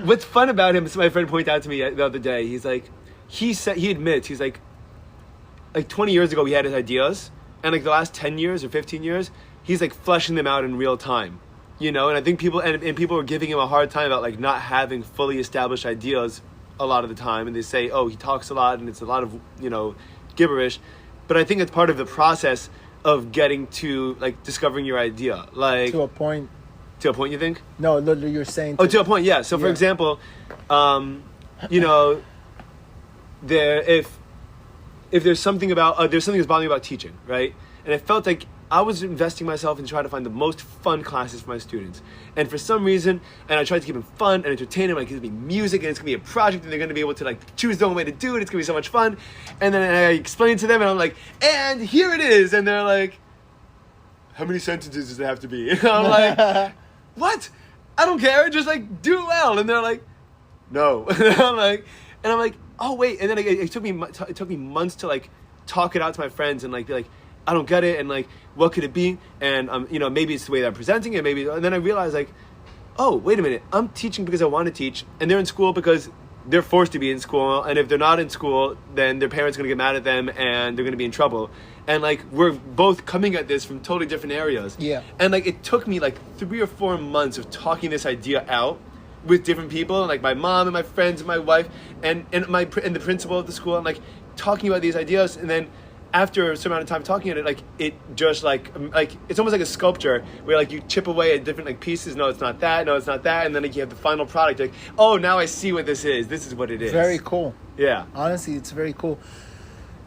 What's fun about him? My friend pointed out to me the other day. He's like, he admits, he's like 20 years ago he had his ideas, and like the last 10 years or 15 years, he's like fleshing them out in real time, you know. And I think people are giving him a hard time about like not having fully established ideas a lot of the time, and they say, oh, he talks a lot and it's a lot of, you know, gibberish. But I think it's part of the process of getting to like discovering your idea, like to a point. To a point, you think? No, you're saying. To a point, yeah. So, for example, you know, if there's something about there's something that's bothering me about teaching, right? And I felt like I was investing myself in trying to find the most fun classes for my students. And for some reason, and I tried to keep them fun and entertain them, like it's gonna be music and it's gonna be a project and they're gonna be able to like choose their own way to do it. It's gonna be so much fun. And then I explain to them and I'm like, and here it is. And they're like, how many sentences does it have to be? And I'm like, what? I don't care. Just like do it well. And they're like, no. And I'm like, oh wait. And then it took me months to like talk it out to my friends and like be like, I don't get it. And like, what could it be? And you know, maybe it's the way that I'm presenting it. Maybe. And then I realized like, oh, wait a minute. I'm teaching because I want to teach, and they're in school because they're forced to be in school. And if they're not in school, then their parents are gonna get mad at them and they're gonna be in trouble. And like, we're both coming at this from totally different areas. Yeah. And like, it took me like 3 or 4 months of talking this idea out with different people, like my mom and my friends and my wife and the principal of the school, and like talking about these ideas. And then after a certain amount of time talking at it, like it just like it's almost like a sculpture where like you chip away at different like pieces. No, it's not that. No, it's not that. And then like you have the final product. Like, oh, now I see what this is. This is what it is. Very cool. Yeah. Honestly, it's very cool.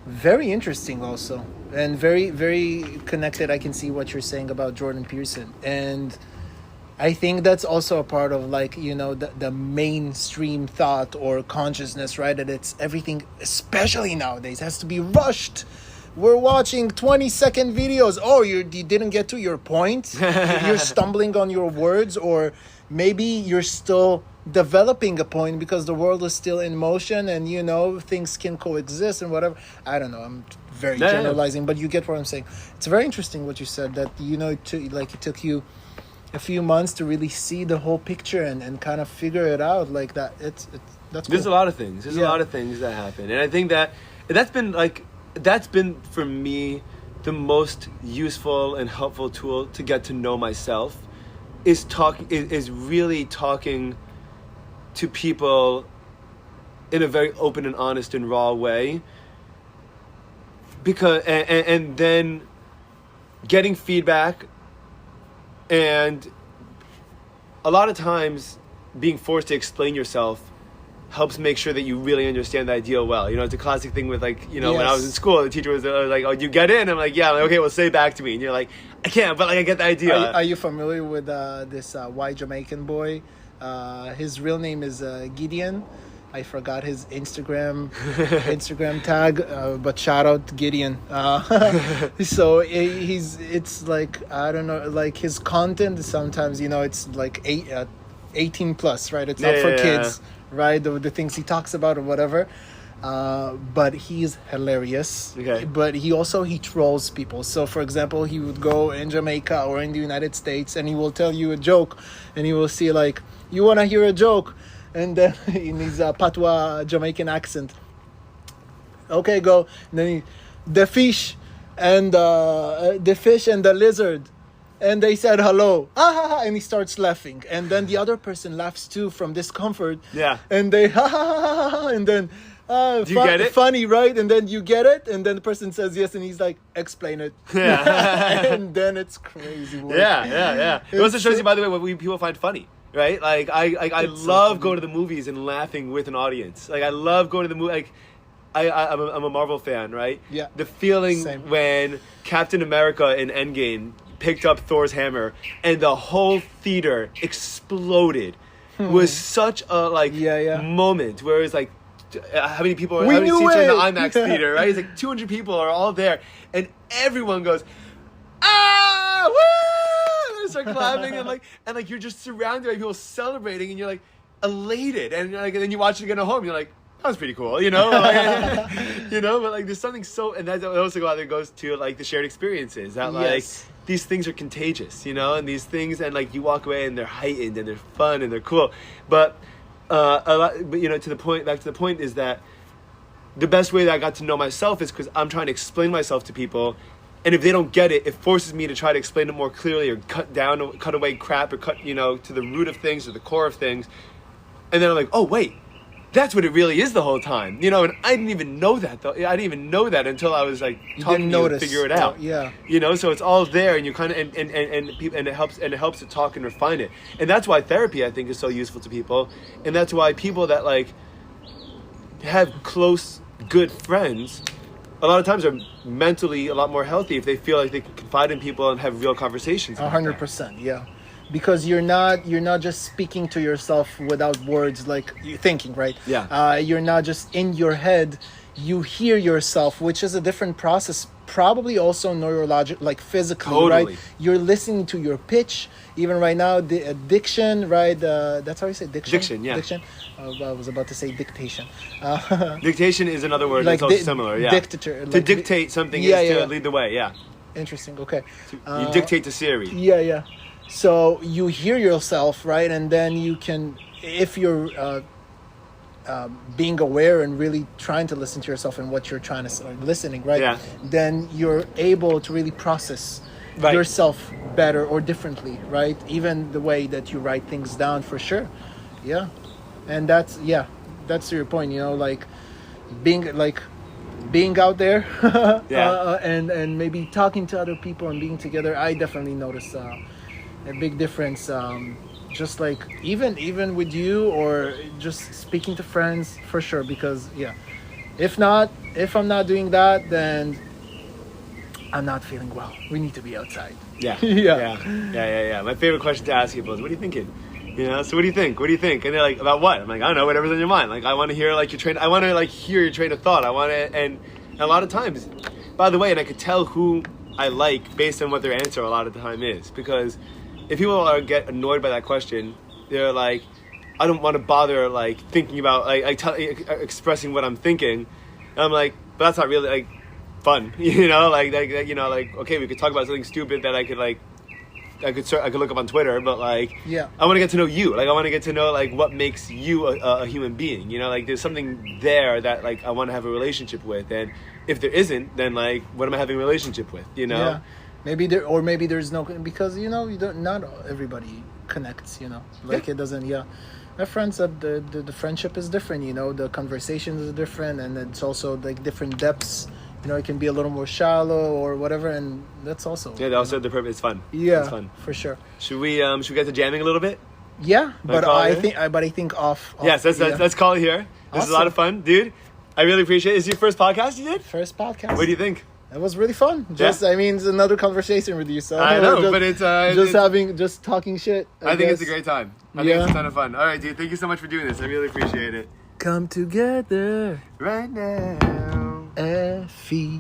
Very interesting also, and very, very connected. I can see what you're saying about Jordan Peterson, and I think that's also a part of like, you know, the mainstream thought or consciousness, right? That it's everything, especially nowadays, has to be rushed. We're watching 20-second videos. Oh, you didn't get to your point. You're stumbling on your words, or maybe you're still developing a point because the world is still in motion and, you know, things can coexist and whatever. I don't know. I'm very generalizing, but you get what I'm saying. It's very interesting what you said, that, you know, it took you a few months to really see the whole picture and kind of figure it out like that. That's cool. There's a lot of things. There's a lot of things that happen. And I think that's been for me the most useful and helpful tool to get to know myself, is really talking to people in a very open and honest and raw way. Because and then getting feedback, and a lot of times being forced to explain yourself helps make sure that you really understand the idea well. You know, it's a classic thing with, like, you know, when I was in school, the teacher was like, "Oh, do you get it?" And I'm like, "Yeah." I'm like, "Okay, well, say it back to me." And you're like, "I can't, but like I get the idea." Are you familiar with this white Jamaican boy? His real name is Gideon. I forgot his Instagram tag, but shout out Gideon. So it's like, I don't know, like his content sometimes, you know, it's like 18 plus, right? It's not for kids, right? The things he talks about or whatever. But he's hilarious. Okay. But he trolls people. So for example, he would go in Jamaica or in the United States and he will tell you a joke, and he will say like, "You want to hear a joke?" And then in his patois Jamaican accent, "Okay, go." And then the fish and the lizard, and they said hello, and he starts laughing, and then the other person laughs too from discomfort. Yeah. And they and then do you get it? Funny, right? And then you get it, and then the person says yes, and he's like, "Explain it." Yeah. And then it's crazy work. Yeah. It also shows you, by the way, what people find funny. Right, like I love going to the movies and laughing with an audience. Like I love going to the movie. Like I'm a Marvel fan, right? Yeah. The feeling Same. when Captain America in Endgame picked up Thor's hammer and the whole theater exploded was such a moment where it was like, how many people are, We how many knew seats are in the it. IMAX theater, right? It's like 200 people are all there, and everyone goes, "Ah, woo!" And start clapping, and like you're just surrounded by people celebrating, and you're like elated, and like, and then you watch it again at home, you're like, "That was pretty cool," you know, like, you know. But like, there's something so, and that also either goes to like the shared experiences that like these things are contagious, you know, and these things, and like you walk away and they're heightened and they're fun and they're cool, but you know, back to the point is that the best way that I got to know myself is because I'm trying to explain myself to people. And if they don't get it, it forces me to try to explain it more clearly, or cut away crap, or cut, you know, to the root of things or the core of things. And then I'm like, oh, wait, that's what it really is the whole time. You know, and I didn't even know that, though. I didn't even know that until I was like talking to you and figure it out. Yeah. You know, so it's all there, and you kind of, and it helps to talk and refine it. And that's why therapy, I think, is so useful to people. And that's why people that like have close, good friends, a lot of times are mentally a lot more healthy if they feel like they can confide in people and have real conversations. 100%, yeah. Because you're not just speaking to yourself without words, like you're thinking, right? Yeah. You're not just in your head. You hear yourself, which is a different process, probably also neurologic, like physically, Totally. right? You're listening to your pitch. Even right now, the diction, right? That's how you say diction? Diction, yeah. Diction. I was about to say dictation. Dictation is another word like that's also similar, yeah. Dictator. To dictate something is to lead the way, yeah. Interesting, okay. You dictate to Siri. Yeah. So you hear yourself, right? And then you can, if you're being aware and really trying to listen to yourself and what you're trying to listening, right? Yeah. Then you're able to really process yourself better or differently, right? Even the way that you write things down, for sure. Yeah. And that's your point, you know, like being out there and maybe talking to other people and being together. I definitely notice a big difference, just like even with you, or just speaking to friends, for sure. Because if I'm not doing that, then I'm not feeling well. We need to be outside. Yeah. My favorite question to ask people is, what are you thinking? You know, so what do you think? And they're like, about what? I'm like, I don't know, whatever's on your mind. Like, I want to hear like I want to like hear your train of thought. I want to, and a lot of times, by the way, and I could tell who I like based on what their answer a lot of the time is, because if people get annoyed by that question, they're like, I don't want to bother like thinking about expressing what I'm thinking. And I'm like, but that's not really like fun, you know, like you know, like, okay, we could talk about something stupid that I could look up on Twitter, but like, I want to get to know you. Like, I want to get to know like what makes you a human being. You know, like there's something there that like I want to have a relationship with, and if there isn't, then like, what am I having a relationship with? You know. Yeah. Maybe there's no, because you know, not everybody connects, you know, like it doesn't. I have friends that the friendship is different, you know, the conversations is different, and it's also like different depths. You know, it can be a little more shallow or whatever, and that's also Yeah, they also have the purpose. It's fun. yeah, It's fun. for sure. Should we get to jamming a little bit? Yeah, but call it I here? think off. Yes, let's call it here. This is a lot of fun, dude. I really appreciate it. Is this your first podcast you did? First podcast. What do you think? It was really fun. I mean, it's another conversation with you. So I know, but it's just talking shit. I think it's a great time. I think Yeah. it's a ton of fun. All right, dude. Thank you so much for doing this. I really appreciate it. Come together, Right now. Effie.